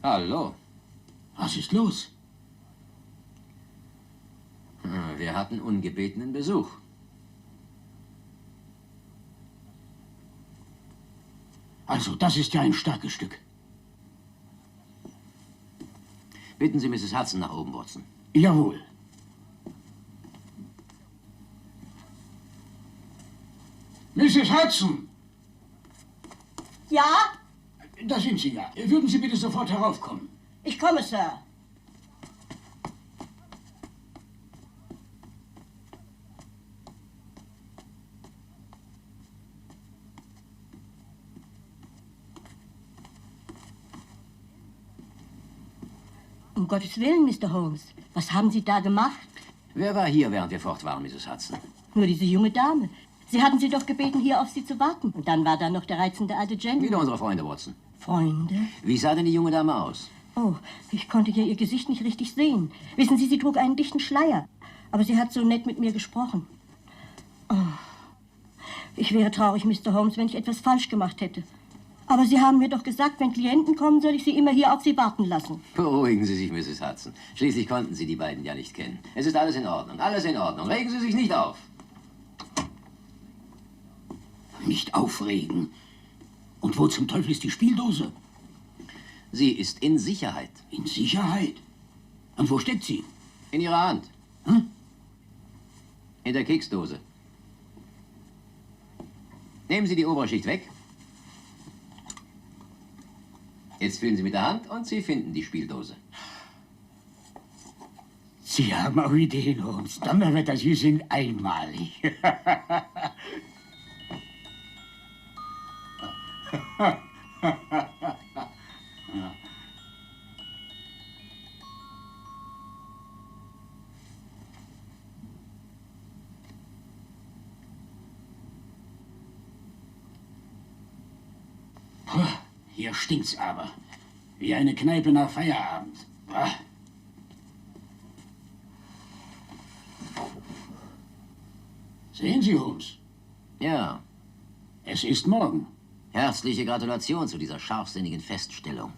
Hallo. Was ist los? Wir hatten ungebetenen Besuch. Also, das ist ja ein starkes Stück. Bitten Sie Mrs. Hudson nach oben, Watson. Jawohl. Mrs. Hudson! Ja? Da sind Sie ja. Würden Sie bitte sofort heraufkommen? Ich komme, Sir. Um Gottes Willen, Mr. Holmes. Was haben Sie da gemacht? Wer war hier, während wir fort waren, Mrs. Hudson? Nur diese junge Dame. Sie hatten sie doch gebeten, hier auf Sie zu warten. Und dann war da noch der reizende alte Gentleman. Wieder unsere Freunde, Watson. Freunde? Wie sah denn die junge Dame aus? Oh, ich konnte ja ihr Gesicht nicht richtig sehen. Wissen Sie, sie trug einen dichten Schleier. Aber sie hat so nett mit mir gesprochen. Oh. Ich wäre traurig, Mr. Holmes, wenn ich etwas falsch gemacht hätte. Aber Sie haben mir doch gesagt, wenn Klienten kommen, soll ich sie immer hier auf Sie warten lassen. Beruhigen Sie sich, Mrs. Hudson. Schließlich konnten Sie die beiden ja nicht kennen. Es ist alles in Ordnung, alles in Ordnung. Regen Sie sich nicht auf. Nicht aufregen. Und wo zum Teufel ist die Spieldose? Sie ist in Sicherheit. In Sicherheit? Und wo steckt sie? In Ihrer Hand. Hm? In der Keksdose. Nehmen Sie die obere Schicht weg. Jetzt fühlen Sie mit der Hand und Sie finden die Spieldose. Sie haben auch Ideen, Holmes. Donnerwetter, Sie sind einmalig. Puh, hier stinkt's aber. Wie eine Kneipe nach Feierabend. Bah. Sehen Sie, Holmes? Ja. Es ist morgen. Herzliche Gratulation zu dieser scharfsinnigen Feststellung.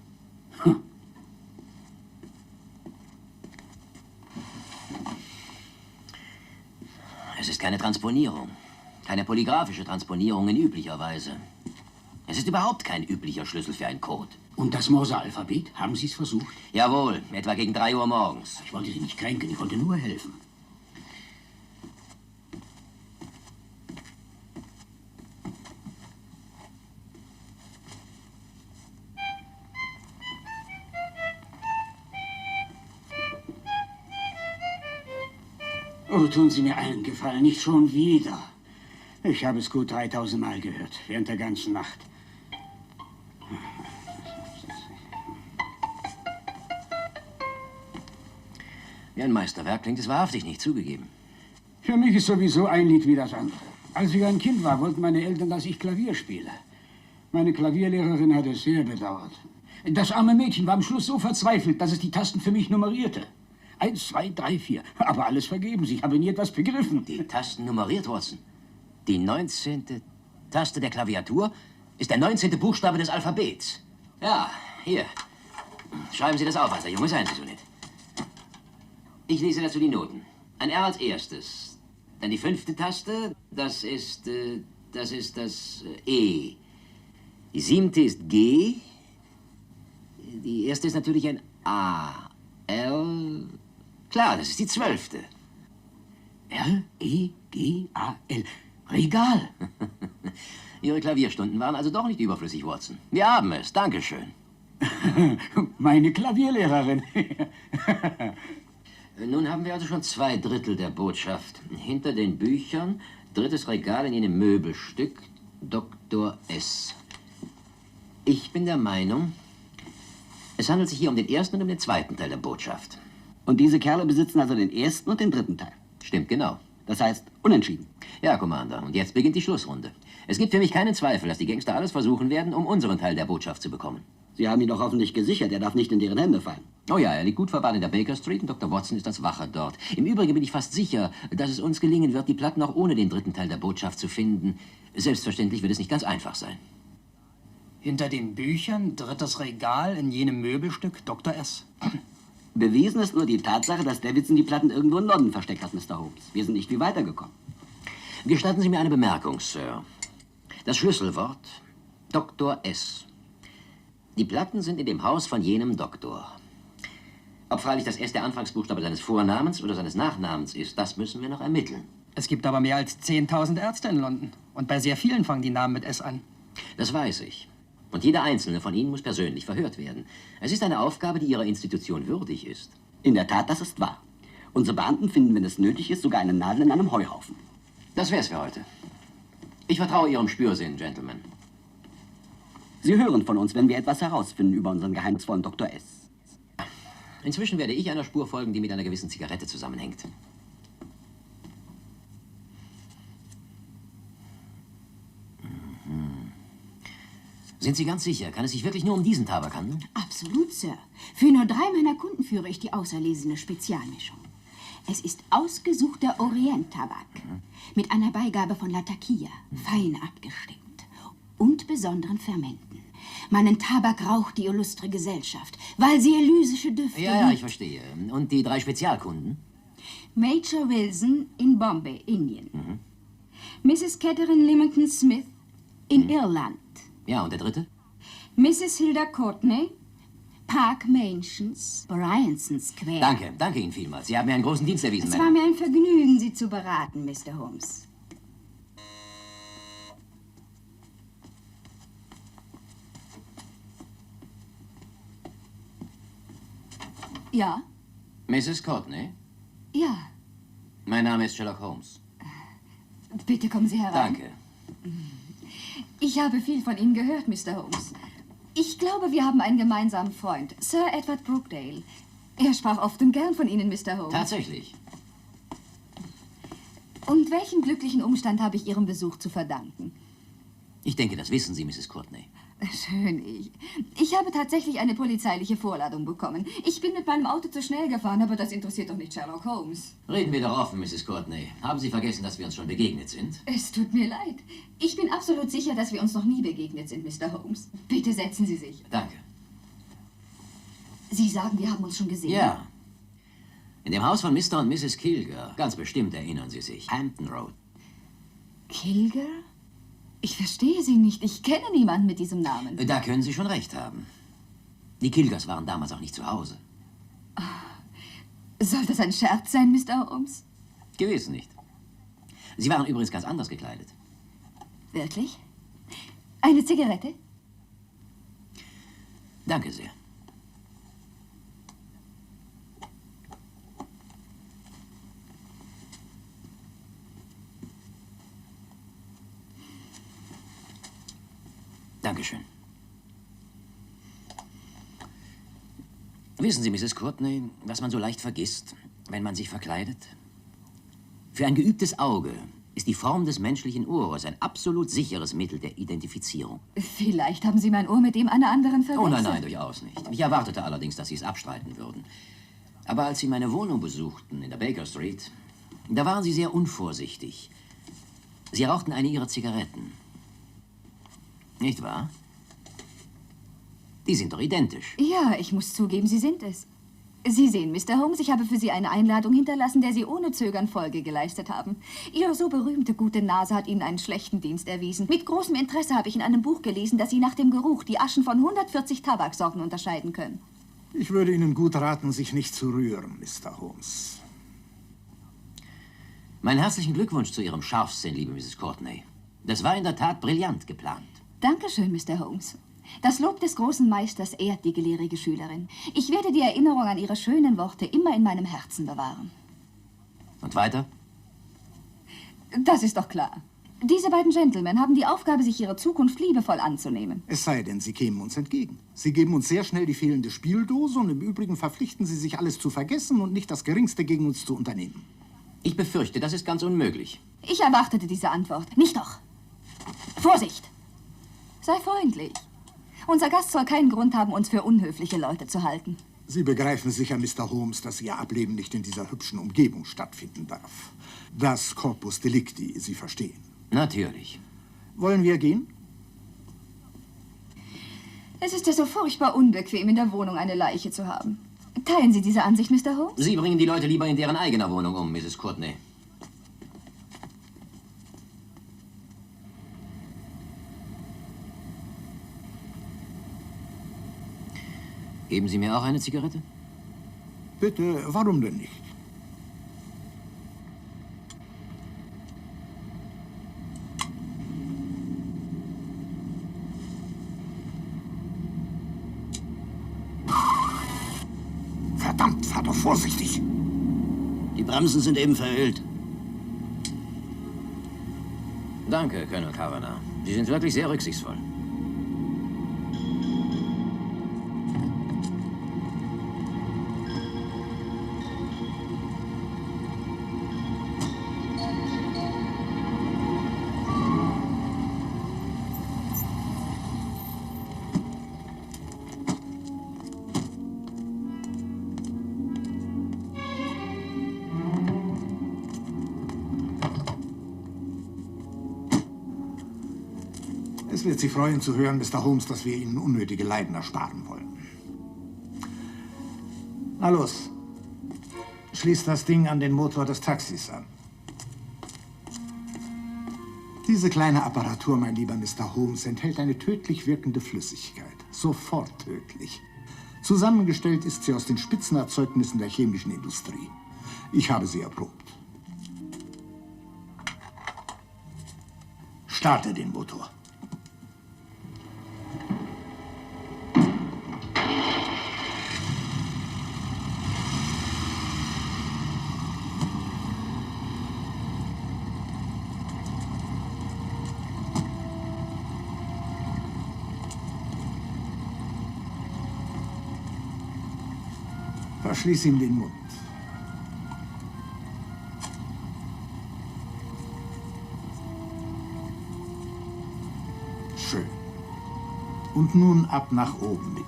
Es ist keine Transponierung. Keine polygraphische Transponierung in üblicher Weise. Es ist überhaupt kein üblicher Schlüssel für ein Code. Und das Morse-Alphabet? Haben Sie es versucht? Jawohl, etwa gegen 3 Uhr morgens. Ich wollte Sie nicht kränken, ich wollte nur helfen. Oh, tun Sie mir einen Gefallen, nicht schon wieder. Ich habe es gut 3000 Mal gehört, während der ganzen Nacht. Wie ein Meisterwerk klingt es wahrhaftig nicht, zugegeben. Für mich ist sowieso ein Lied wie das andere. Als ich ein Kind war, wollten meine Eltern, dass ich Klavier spiele. Meine Klavierlehrerin hat es sehr bedauert. Das arme Mädchen war am Schluss so verzweifelt, dass es die Tasten für mich nummerierte. 1, 2, 3, 4. Aber alles vergebens. Ich habe nie etwas begriffen. Die Tasten nummeriert, Watson. Die 19. Taste der Klaviatur ist der 19. Buchstabe des Alphabets. Ja, hier. Schreiben Sie das auf, alter Junge, seien Sie so nett. Ich lese dazu die Noten. Ein R als erstes. Dann die 5. Taste, das ist das E. Die 7. ist G. Die erste ist natürlich ein A. L. Klar, das ist die 12. R, E, G, A, L. Regal. Ihre Klavierstunden waren also doch nicht überflüssig, Watson. Wir haben es. Dankeschön. Meine Klavierlehrerin. Nun haben wir also schon 2/3 der Botschaft. Hinter den Büchern, 3. Regal in jenem Möbelstück, Dr. S. Ich bin der Meinung, es handelt sich hier um den ersten und um den zweiten Teil der Botschaft. Und diese Kerle besitzen also den ersten und den dritten Teil? Stimmt, genau. Das heißt, unentschieden. Ja, Commander. Und jetzt beginnt die Schlussrunde. Es gibt für mich keinen Zweifel, dass die Gangster alles versuchen werden, um unseren Teil der Botschaft zu bekommen. Sie haben ihn doch hoffentlich gesichert. Er darf nicht in deren Hände fallen. Oh ja, er liegt gut verwahrt in der Baker Street und Dr. Watson ist als Wache dort. Im Übrigen bin ich fast sicher, dass es uns gelingen wird, die Platten auch ohne den dritten Teil der Botschaft zu finden. Selbstverständlich wird es nicht ganz einfach sein. Hinter den Büchern, 3. Regal in jenem Möbelstück, Dr. S. Bewiesen ist nur die Tatsache, dass Davidson die Platten irgendwo in London versteckt hat, Mr. Holmes. Wir sind nicht viel weitergekommen. Gestatten Sie mir eine Bemerkung, Sir. Das Schlüsselwort Dr. S. Die Platten sind in dem Haus von jenem Doktor. Ob freilich das S der Anfangsbuchstabe seines Vornamens oder seines Nachnamens ist, das müssen wir noch ermitteln. Es gibt aber mehr als 10.000 Ärzte in London. Und bei sehr vielen fangen die Namen mit S an. Das weiß ich. Und jeder einzelne von Ihnen muss persönlich verhört werden. Es ist eine Aufgabe, die Ihrer Institution würdig ist. In der Tat, das ist wahr. Unsere Beamten finden, wenn es nötig ist, sogar eine Nadel in einem Heuhaufen. Das wär's für heute. Ich vertraue Ihrem Spürsinn, Gentlemen. Sie hören von uns, wenn wir etwas herausfinden über unseren geheimnisvollen Dr. S. Inzwischen werde ich einer Spur folgen, die mit einer gewissen Zigarette zusammenhängt. Sind Sie ganz sicher? Kann es sich wirklich nur um diesen Tabak handeln? Absolut, Sir. Für nur 3 meiner Kunden führe ich die auserlesene Spezialmischung. Es ist ausgesuchter Orient-Tabak mit einer Beigabe von Latakia, fein abgestimmt und besonderen Fermenten. Meinen Tabak raucht die illustre Gesellschaft, weil sie elysische Düfte... Ja, ich verstehe. Und die 3 Spezialkunden? Major Wilson in Bombay, Indien. Mrs. Catherine Leamington Smith in Irland. Ja, und der dritte? Mrs. Hilda Courtney, Park Mansions, Bryanston Square. Danke Ihnen vielmals. Sie haben mir einen großen Dienst erwiesen, Es Madame. war mir ein Vergnügen, Sie zu beraten, Mr. Holmes. Ja? Mrs. Courtney? Ja. Mein Name ist Sherlock Holmes. Bitte kommen Sie herein. Danke. Ich habe viel von Ihnen gehört, Mr. Holmes. Ich glaube, wir haben einen gemeinsamen Freund, Sir Edward Brookdale. Er sprach oft und gern von Ihnen, Mr. Holmes. Tatsächlich. Und welchen glücklichen Umstand habe ich Ihrem Besuch zu verdanken? Ich denke, das wissen Sie, Mrs. Courtney. Schön, ich habe tatsächlich eine polizeiliche Vorladung bekommen. Ich bin mit meinem Auto zu schnell gefahren, aber das interessiert doch nicht Sherlock Holmes. Reden wir doch offen, Mrs. Courtney. Haben Sie vergessen, dass wir uns schon begegnet sind? Es tut mir leid. Ich bin absolut sicher, dass wir uns noch nie begegnet sind, Mr. Holmes. Bitte setzen Sie sich. Danke. Sie sagen, wir haben uns schon gesehen? Ja. In dem Haus von Mr. und Mrs. Kilger. Ganz bestimmt erinnern Sie sich. Hampton Road. Kilger? Ich verstehe Sie nicht. Ich kenne niemanden mit diesem Namen. Da können Sie schon recht haben. Die Kilgers waren damals auch nicht zu Hause. Soll das ein Scherz sein, Mr. Holmes? Gewiss nicht. Sie waren übrigens ganz anders gekleidet. Wirklich? Eine Zigarette? Danke sehr. Dankeschön. Wissen Sie, Mrs. Courtney, was man so leicht vergisst, wenn man sich verkleidet? Für ein geübtes Auge ist die Form des menschlichen Ohres ein absolut sicheres Mittel der Identifizierung. Vielleicht haben Sie mein Ohr mit dem einer anderen verwechselt. Oh nein, nein, durchaus nicht. Ich erwartete allerdings, dass Sie es abstreiten würden. Aber als Sie meine Wohnung besuchten in der Baker Street, da waren Sie sehr unvorsichtig. Sie rauchten eine Ihrer Zigaretten. Nicht wahr? Die sind doch identisch. Ja, ich muss zugeben, Sie sind es. Sie sehen, Mr. Holmes, ich habe für Sie eine Einladung hinterlassen, der Sie ohne Zögern Folge geleistet haben. Ihre so berühmte gute Nase hat Ihnen einen schlechten Dienst erwiesen. Mit großem Interesse habe ich in einem Buch gelesen, dass Sie nach dem Geruch die Aschen von 140 Tabaksorten unterscheiden können. Ich würde Ihnen gut raten, sich nicht zu rühren, Mr. Holmes. Meinen herzlichen Glückwunsch zu Ihrem Scharfsinn, liebe Mrs. Courtney. Das war in der Tat brillant geplant. Dankeschön, Mr. Holmes. Das Lob des großen Meisters ehrt die gelehrige Schülerin. Ich werde die Erinnerung an Ihre schönen Worte immer in meinem Herzen bewahren. Und weiter? Das ist doch klar. Diese beiden Gentlemen haben die Aufgabe, sich ihre Zukunft liebevoll anzunehmen. Es sei denn, Sie kämen uns entgegen. Sie geben uns sehr schnell die fehlende Spieldose und im Übrigen verpflichten Sie sich, alles zu vergessen und nicht das Geringste gegen uns zu unternehmen. Ich befürchte, das ist ganz unmöglich. Ich erwartete diese Antwort. Nicht doch. Vorsicht! Sei freundlich. Unser Gast soll keinen Grund haben, uns für unhöfliche Leute zu halten. Sie begreifen sicher, Mr. Holmes, dass Ihr Ableben nicht in dieser hübschen Umgebung stattfinden darf. Das Corpus Delicti, Sie verstehen. Natürlich. Wollen wir gehen? Es ist ja so furchtbar unbequem, in der Wohnung eine Leiche zu haben. Teilen Sie diese Ansicht, Mr. Holmes? Sie bringen die Leute lieber in deren eigener Wohnung um, Mrs. Courtney. Geben Sie mir auch eine Zigarette? Bitte, warum denn nicht? Verdammt, fahr doch vorsichtig. Die Bremsen sind eben verölt. Danke, Colonel Kavanagh. Sie sind wirklich sehr rücksichtsvoll. Es wird Sie freuen zu hören, Mr. Holmes, dass wir Ihnen unnötige Leiden ersparen wollen. Na los, schließ das Ding an den Motor des Taxis an. Diese kleine Apparatur, mein lieber Mr. Holmes, enthält eine tödlich wirkende Flüssigkeit. Sofort tödlich. Zusammengestellt ist sie aus den Spitzenerzeugnissen der chemischen Industrie. Ich habe sie erprobt. Starte den Motor. Verschließ ihm den Mund. Schön. Und nun ab nach oben mit ihm.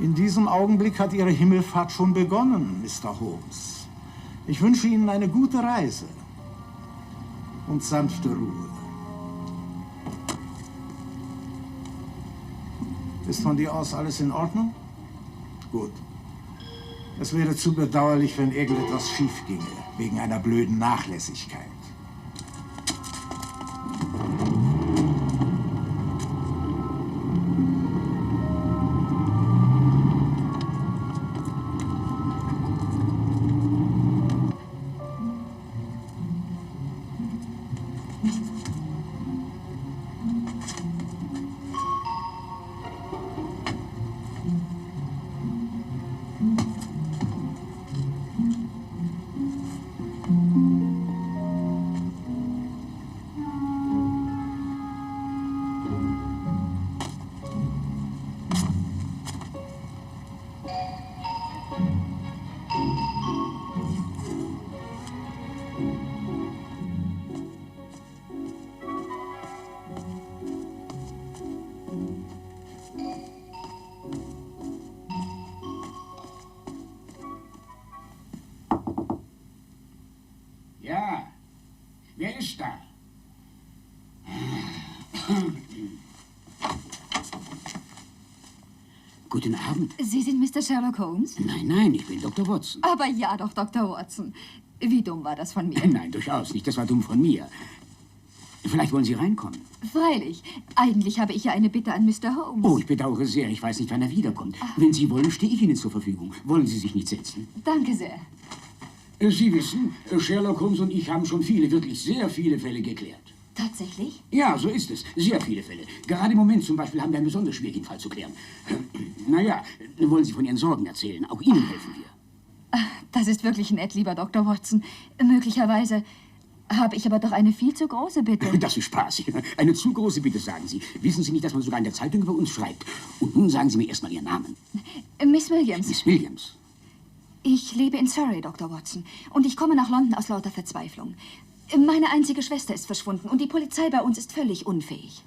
In diesem Augenblick hat Ihre Himmelfahrt schon begonnen, Mr. Holmes. Ich wünsche Ihnen eine gute Reise und sanfte Ruhe. Ist von dir aus alles in Ordnung? Gut. Es wäre zu bedauerlich, wenn irgendetwas schief ginge, wegen einer blöden Nachlässigkeit. Ja, wer ist da? Guten Abend. Sie sind Mr. Sherlock Holmes? Nein, nein, ich bin Dr. Watson. Aber ja doch, Dr. Watson. Wie dumm war das von mir? Nein, durchaus nicht. Das war dumm von mir. Vielleicht wollen Sie reinkommen. Freilich. Eigentlich habe ich ja eine Bitte an Mr. Holmes. Oh, ich bedauere sehr. Ich weiß nicht, wann er wiederkommt. Wenn Sie wollen, stehe ich Ihnen zur Verfügung. Wollen Sie sich nicht setzen? Danke sehr. Sie wissen, Sherlock Holmes und ich haben schon viele, wirklich sehr viele Fälle geklärt. Tatsächlich? Ja, so ist es. Sehr viele Fälle. Gerade im Moment zum Beispiel haben wir einen besonders schwierigen Fall zu klären. Naja, wollen Sie von Ihren Sorgen erzählen? Auch Ihnen helfen wir. Das ist wirklich nett, lieber Dr. Watson. Möglicherweise habe ich aber doch eine viel zu große Bitte. Das ist spaßig. Eine zu große Bitte, sagen Sie. Wissen Sie nicht, dass man sogar in der Zeitung über uns schreibt? Und nun sagen Sie mir erstmal Ihren Namen. Miss Williams. Miss Williams. Ich lebe in Surrey, Dr. Watson. Und ich komme nach London aus lauter Verzweiflung. Meine einzige Schwester ist verschwunden und die Polizei bei uns ist völlig unfähig.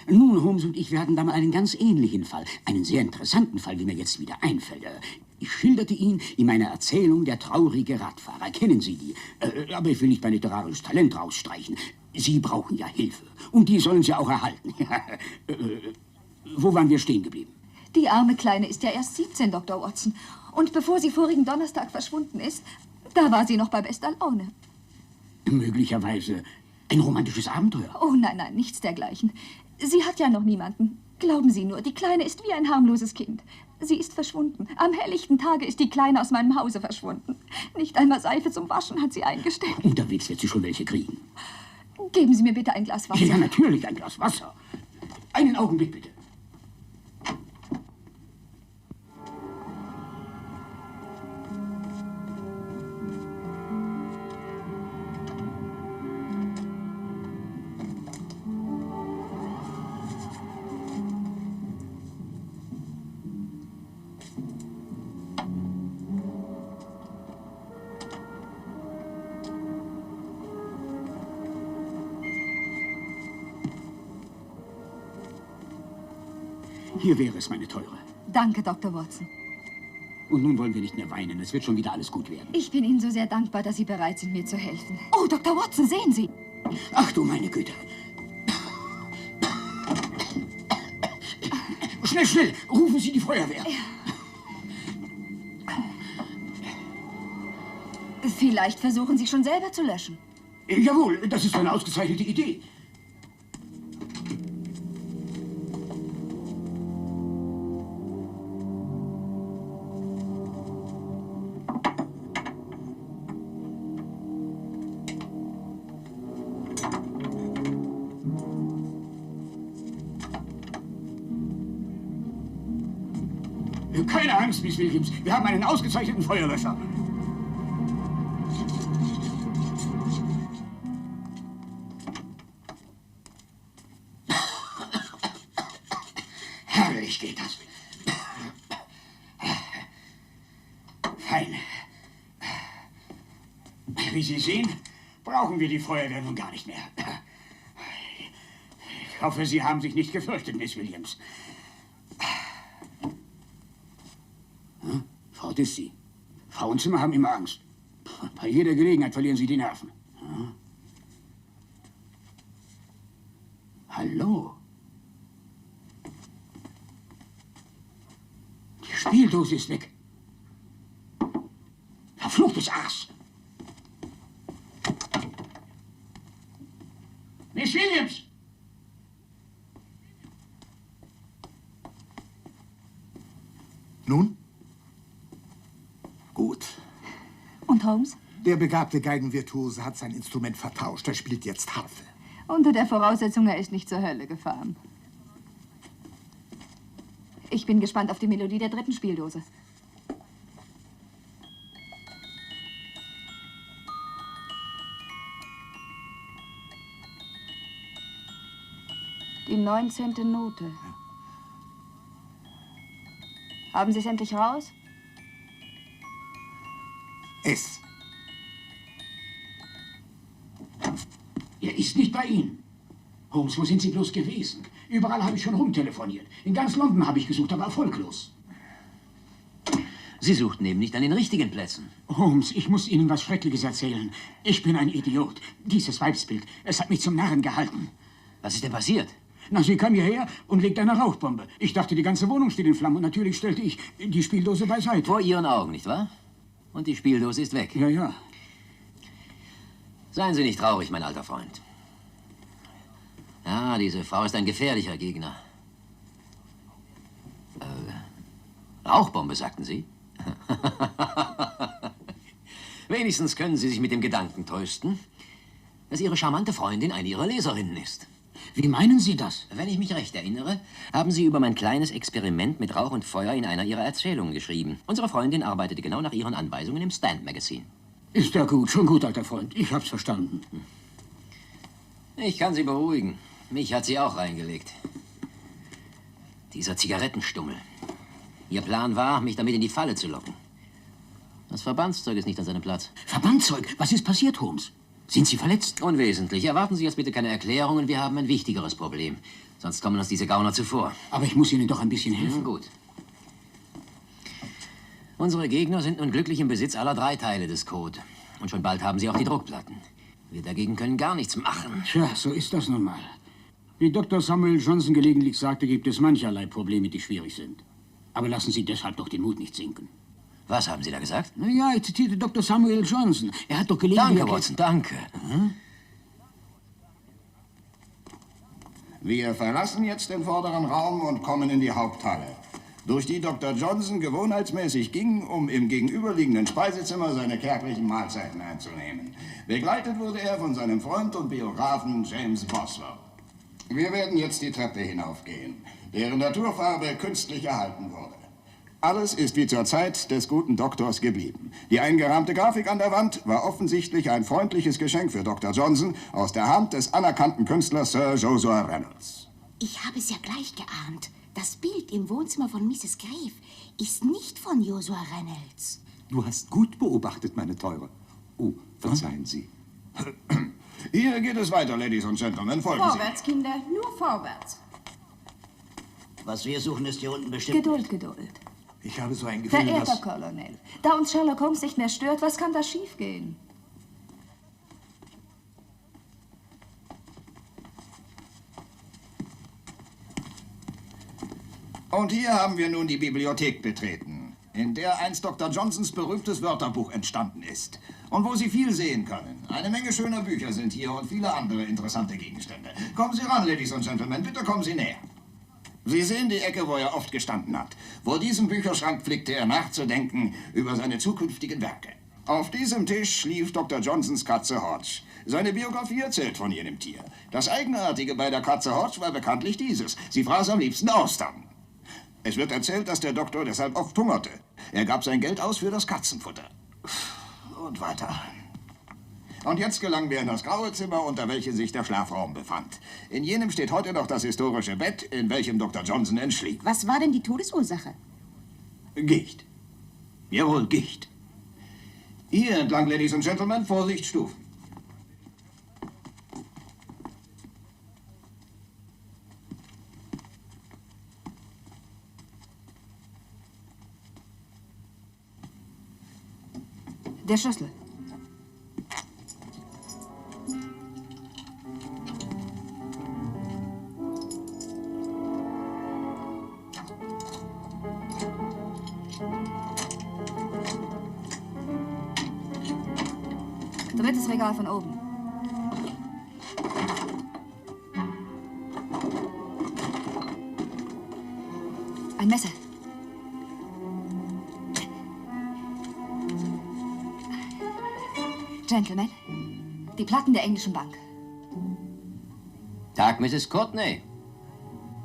Nun, Holmes und ich, wir hatten da mal einen ganz ähnlichen Fall. Einen sehr interessanten Fall, wie mir jetzt wieder einfällt. Ich schilderte ihn in meiner Erzählung Der traurige Radfahrer. Kennen Sie die? Aber ich will nicht mein literarisches Talent rausstreichen. Sie brauchen ja Hilfe. Und die sollen Sie auch erhalten. Wo waren wir stehen geblieben? Die arme Kleine ist ja erst 17, Dr. Watson. Und bevor sie vorigen Donnerstag verschwunden ist, da war sie noch bei bester Laune. Möglicherweise ein romantisches Abenteuer. Oh nein, nein, nichts dergleichen. Sie hat ja noch niemanden. Glauben Sie nur, die Kleine ist wie ein harmloses Kind. Sie ist verschwunden. Am helllichten Tage ist die Kleine aus meinem Hause verschwunden. Nicht einmal Seife zum Waschen hat sie eingesteckt. Unterwegs wird sie schon welche kriegen. Geben Sie mir bitte ein Glas Wasser. Ja, natürlich, ein Glas Wasser. Einen Augenblick, bitte. Hier wäre es, meine Teure. Danke, Dr. Watson. Und nun wollen wir nicht mehr weinen. Es wird schon wieder alles gut werden. Ich bin Ihnen so sehr dankbar, dass Sie bereit sind, mir zu helfen. Oh, Dr. Watson, sehen Sie! Ach du meine Güte. Schnell, schnell! Rufen Sie die Feuerwehr. Vielleicht versuchen Sie schon selber zu löschen. Jawohl, das ist eine ausgezeichnete Idee. Keine Angst, Miss Williams. Wir haben einen ausgezeichneten Feuerlöscher. Herrlich geht das. Fein. Wie Sie sehen, brauchen wir die Feuerwehr nun gar nicht mehr. Ich hoffe, Sie haben sich nicht gefürchtet, Miss Williams. Hm? Fort ist sie. Frauenzimmer haben immer Angst. Bei jeder Gelegenheit verlieren sie die Nerven. Hm? Hallo? Die Spieldose ist weg. Verfluchtes Aas. Miss Williams! Nun? Gut. Und Holmes? Der begabte Geigenvirtuose hat sein Instrument vertauscht. Er spielt jetzt Harfe. Unter der Voraussetzung, er ist nicht zur Hölle gefahren. Ich bin gespannt auf die Melodie der dritten Spieldose. Die 19. Note. Haben Sie es endlich raus? S. Er ist nicht bei Ihnen. Holmes, wo sind Sie bloß gewesen? Überall habe ich schon rumtelefoniert. In ganz London habe ich gesucht, aber erfolglos. Sie suchten eben nicht an den richtigen Plätzen. Holmes, ich muss Ihnen was Schreckliches erzählen. Ich bin ein Idiot. Dieses Weibsbild, es hat mich zum Narren gehalten. Was ist denn passiert? Na, sie kam hierher und legte eine Rauchbombe. Ich dachte, die ganze Wohnung steht in Flammen und natürlich stellte ich die Spieldose beiseite. Vor Ihren Augen, nicht wahr? Und die Spieldose ist weg. Ja, ja. Seien Sie nicht traurig, mein alter Freund. Ja, diese Frau ist ein gefährlicher Gegner. Rauchbombe, sagten Sie? Wenigstens können Sie sich mit dem Gedanken trösten, dass Ihre charmante Freundin eine Ihrer Leserinnen ist. Wie meinen Sie das? Wenn ich mich recht erinnere, haben Sie über mein kleines Experiment mit Rauch und Feuer in einer Ihrer Erzählungen geschrieben. Unsere Freundin arbeitete genau nach Ihren Anweisungen im Stand Magazine. Ist ja gut, schon gut, alter Freund. Ich hab's verstanden. Ich kann Sie beruhigen. Mich hat sie auch reingelegt. Dieser Zigarettenstummel. Ihr Plan war, mich damit in die Falle zu locken. Das Verbandszeug ist nicht an seinem Platz. Verbandszeug? Was ist passiert, Holmes? Sind Sie verletzt? Unwesentlich. Erwarten Sie jetzt bitte keine Erklärungen. Wir haben ein wichtigeres Problem. Sonst kommen uns diese Gauner zuvor. Aber ich muss Ihnen doch ein bisschen helfen. Gut. Unsere Gegner sind nun glücklich im Besitz aller 3 Teile des Code. Und schon bald haben sie auch die Druckplatten. Wir dagegen können gar nichts machen. Tja, so ist das nun mal. Wie Dr. Samuel Johnson gelegentlich sagte, gibt es mancherlei Probleme, die schwierig sind. Aber lassen Sie deshalb doch den Mut nicht sinken. Was haben Sie da gesagt? Na ja, ich zitierte Dr. Samuel Johnson. Er hat doch gelegentlich... Danke, Watson, danke. Wir verlassen jetzt den vorderen Raum und kommen in die Haupthalle, durch die Dr. Johnson gewohnheitsmäßig ging, um im gegenüberliegenden Speisezimmer seine kärglichen Mahlzeiten einzunehmen. Begleitet wurde er von seinem Freund und Biografen James Boswell. Wir werden jetzt die Treppe hinaufgehen, deren Naturfarbe künstlich erhalten wurde. Alles ist wie zur Zeit des guten Doktors geblieben. Die eingerahmte Grafik an der Wand war offensichtlich ein freundliches Geschenk für Dr. Johnson aus der Hand des anerkannten Künstlers Sir Joshua Reynolds. Ich habe es ja gleich geahnt. Das Bild im Wohnzimmer von Mrs. Grave ist nicht von Joshua Reynolds. Du hast gut beobachtet, meine Teure. Oh, verzeihen Sie. Hier geht es weiter, Ladies und Gentlemen. Folgen Vorwärts, Kinder, nur vorwärts. Was wir suchen, ist hier unten bestimmt. Geduld, Geduld. Ich habe so ein Gefühl, Verehrter Colonel, da uns Sherlock Holmes nicht mehr stört, was kann da schiefgehen? Und hier haben wir nun die Bibliothek betreten, in der einst Dr. Johnsons berühmtes Wörterbuch entstanden ist. Und wo Sie viel sehen können. Eine Menge schöner Bücher sind hier und viele andere interessante Gegenstände. Kommen Sie ran, Ladies und Gentlemen, bitte kommen Sie näher. Sie sehen die Ecke, wo er oft gestanden hat. Vor diesem Bücherschrank pflegte er nachzudenken über seine zukünftigen Werke. Auf diesem Tisch schlief Dr. Johnsons Katze Hodge. Seine Biografie erzählt von jenem Tier. Das Eigenartige bei der Katze Hodge war bekanntlich dieses. Sie fraß am liebsten Austern. Es wird erzählt, dass der Doktor deshalb oft hungerte. Er gab sein Geld aus für das Katzenfutter. Und weiter. Und jetzt gelangen wir in das graue Zimmer, unter welchem sich der Schlafraum befand. In jenem steht heute noch das historische Bett, in welchem Dr. Johnson entschlief. Was war denn die Todesursache? Gicht. Jawohl, Gicht. Hier entlang, Ladies and Gentlemen, Vorsicht, Stufen. Der Schlüssel. Drittes Regal von oben. Ein Messer. Gentlemen, die Platten der englischen Bank. Tag, Mrs. Courtney.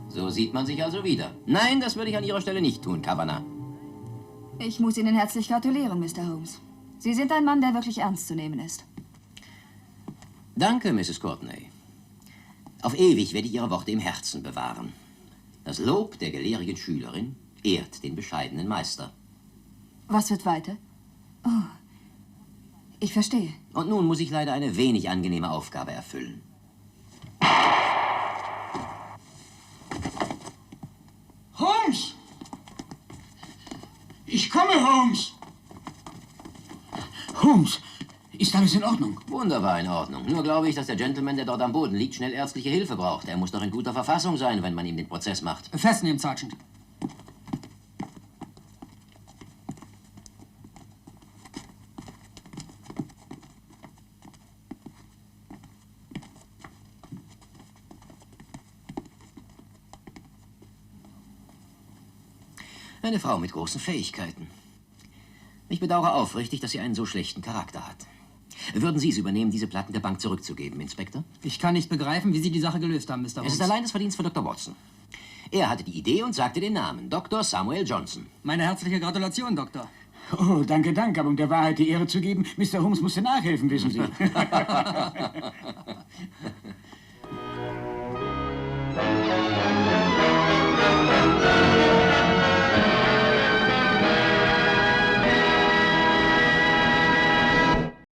So sieht man sich also wieder. Nein, das würde ich an Ihrer Stelle nicht tun, Kavanagh. Ich muss Ihnen herzlich gratulieren, Mr. Holmes. Sie sind ein Mann, der wirklich ernst zu nehmen ist. Danke, Mrs. Courtney. Auf ewig werde ich Ihre Worte im Herzen bewahren. Das Lob der gelehrigen Schülerin ehrt den bescheidenen Meister. Was wird weiter? Oh, ich verstehe. Und nun muss ich leider eine wenig angenehme Aufgabe erfüllen. Holmes! Ich komme, Holmes! Holmes, ist alles in Ordnung? Wunderbar in Ordnung. Nur glaube ich, dass der Gentleman, der dort am Boden liegt, schnell ärztliche Hilfe braucht. Er muss doch in guter Verfassung sein, wenn man ihm den Prozess macht. Festnehmen, Sergeant. Eine Frau mit großen Fähigkeiten. Ich bedauere aufrichtig, dass sie einen so schlechten Charakter hat. Würden Sie es übernehmen, diese Platten der Bank zurückzugeben, Inspektor? Ich kann nicht begreifen, wie Sie die Sache gelöst haben, Mr. Holmes. Es ist allein das Verdienst von Dr. Watson. Er hatte die Idee und sagte den Namen. Dr. Samuel Johnson. Meine herzliche Gratulation, Doktor. Oh, danke, danke. Aber um der Wahrheit die Ehre zu geben, Mr. Holmes musste nachhelfen, wissen Sie.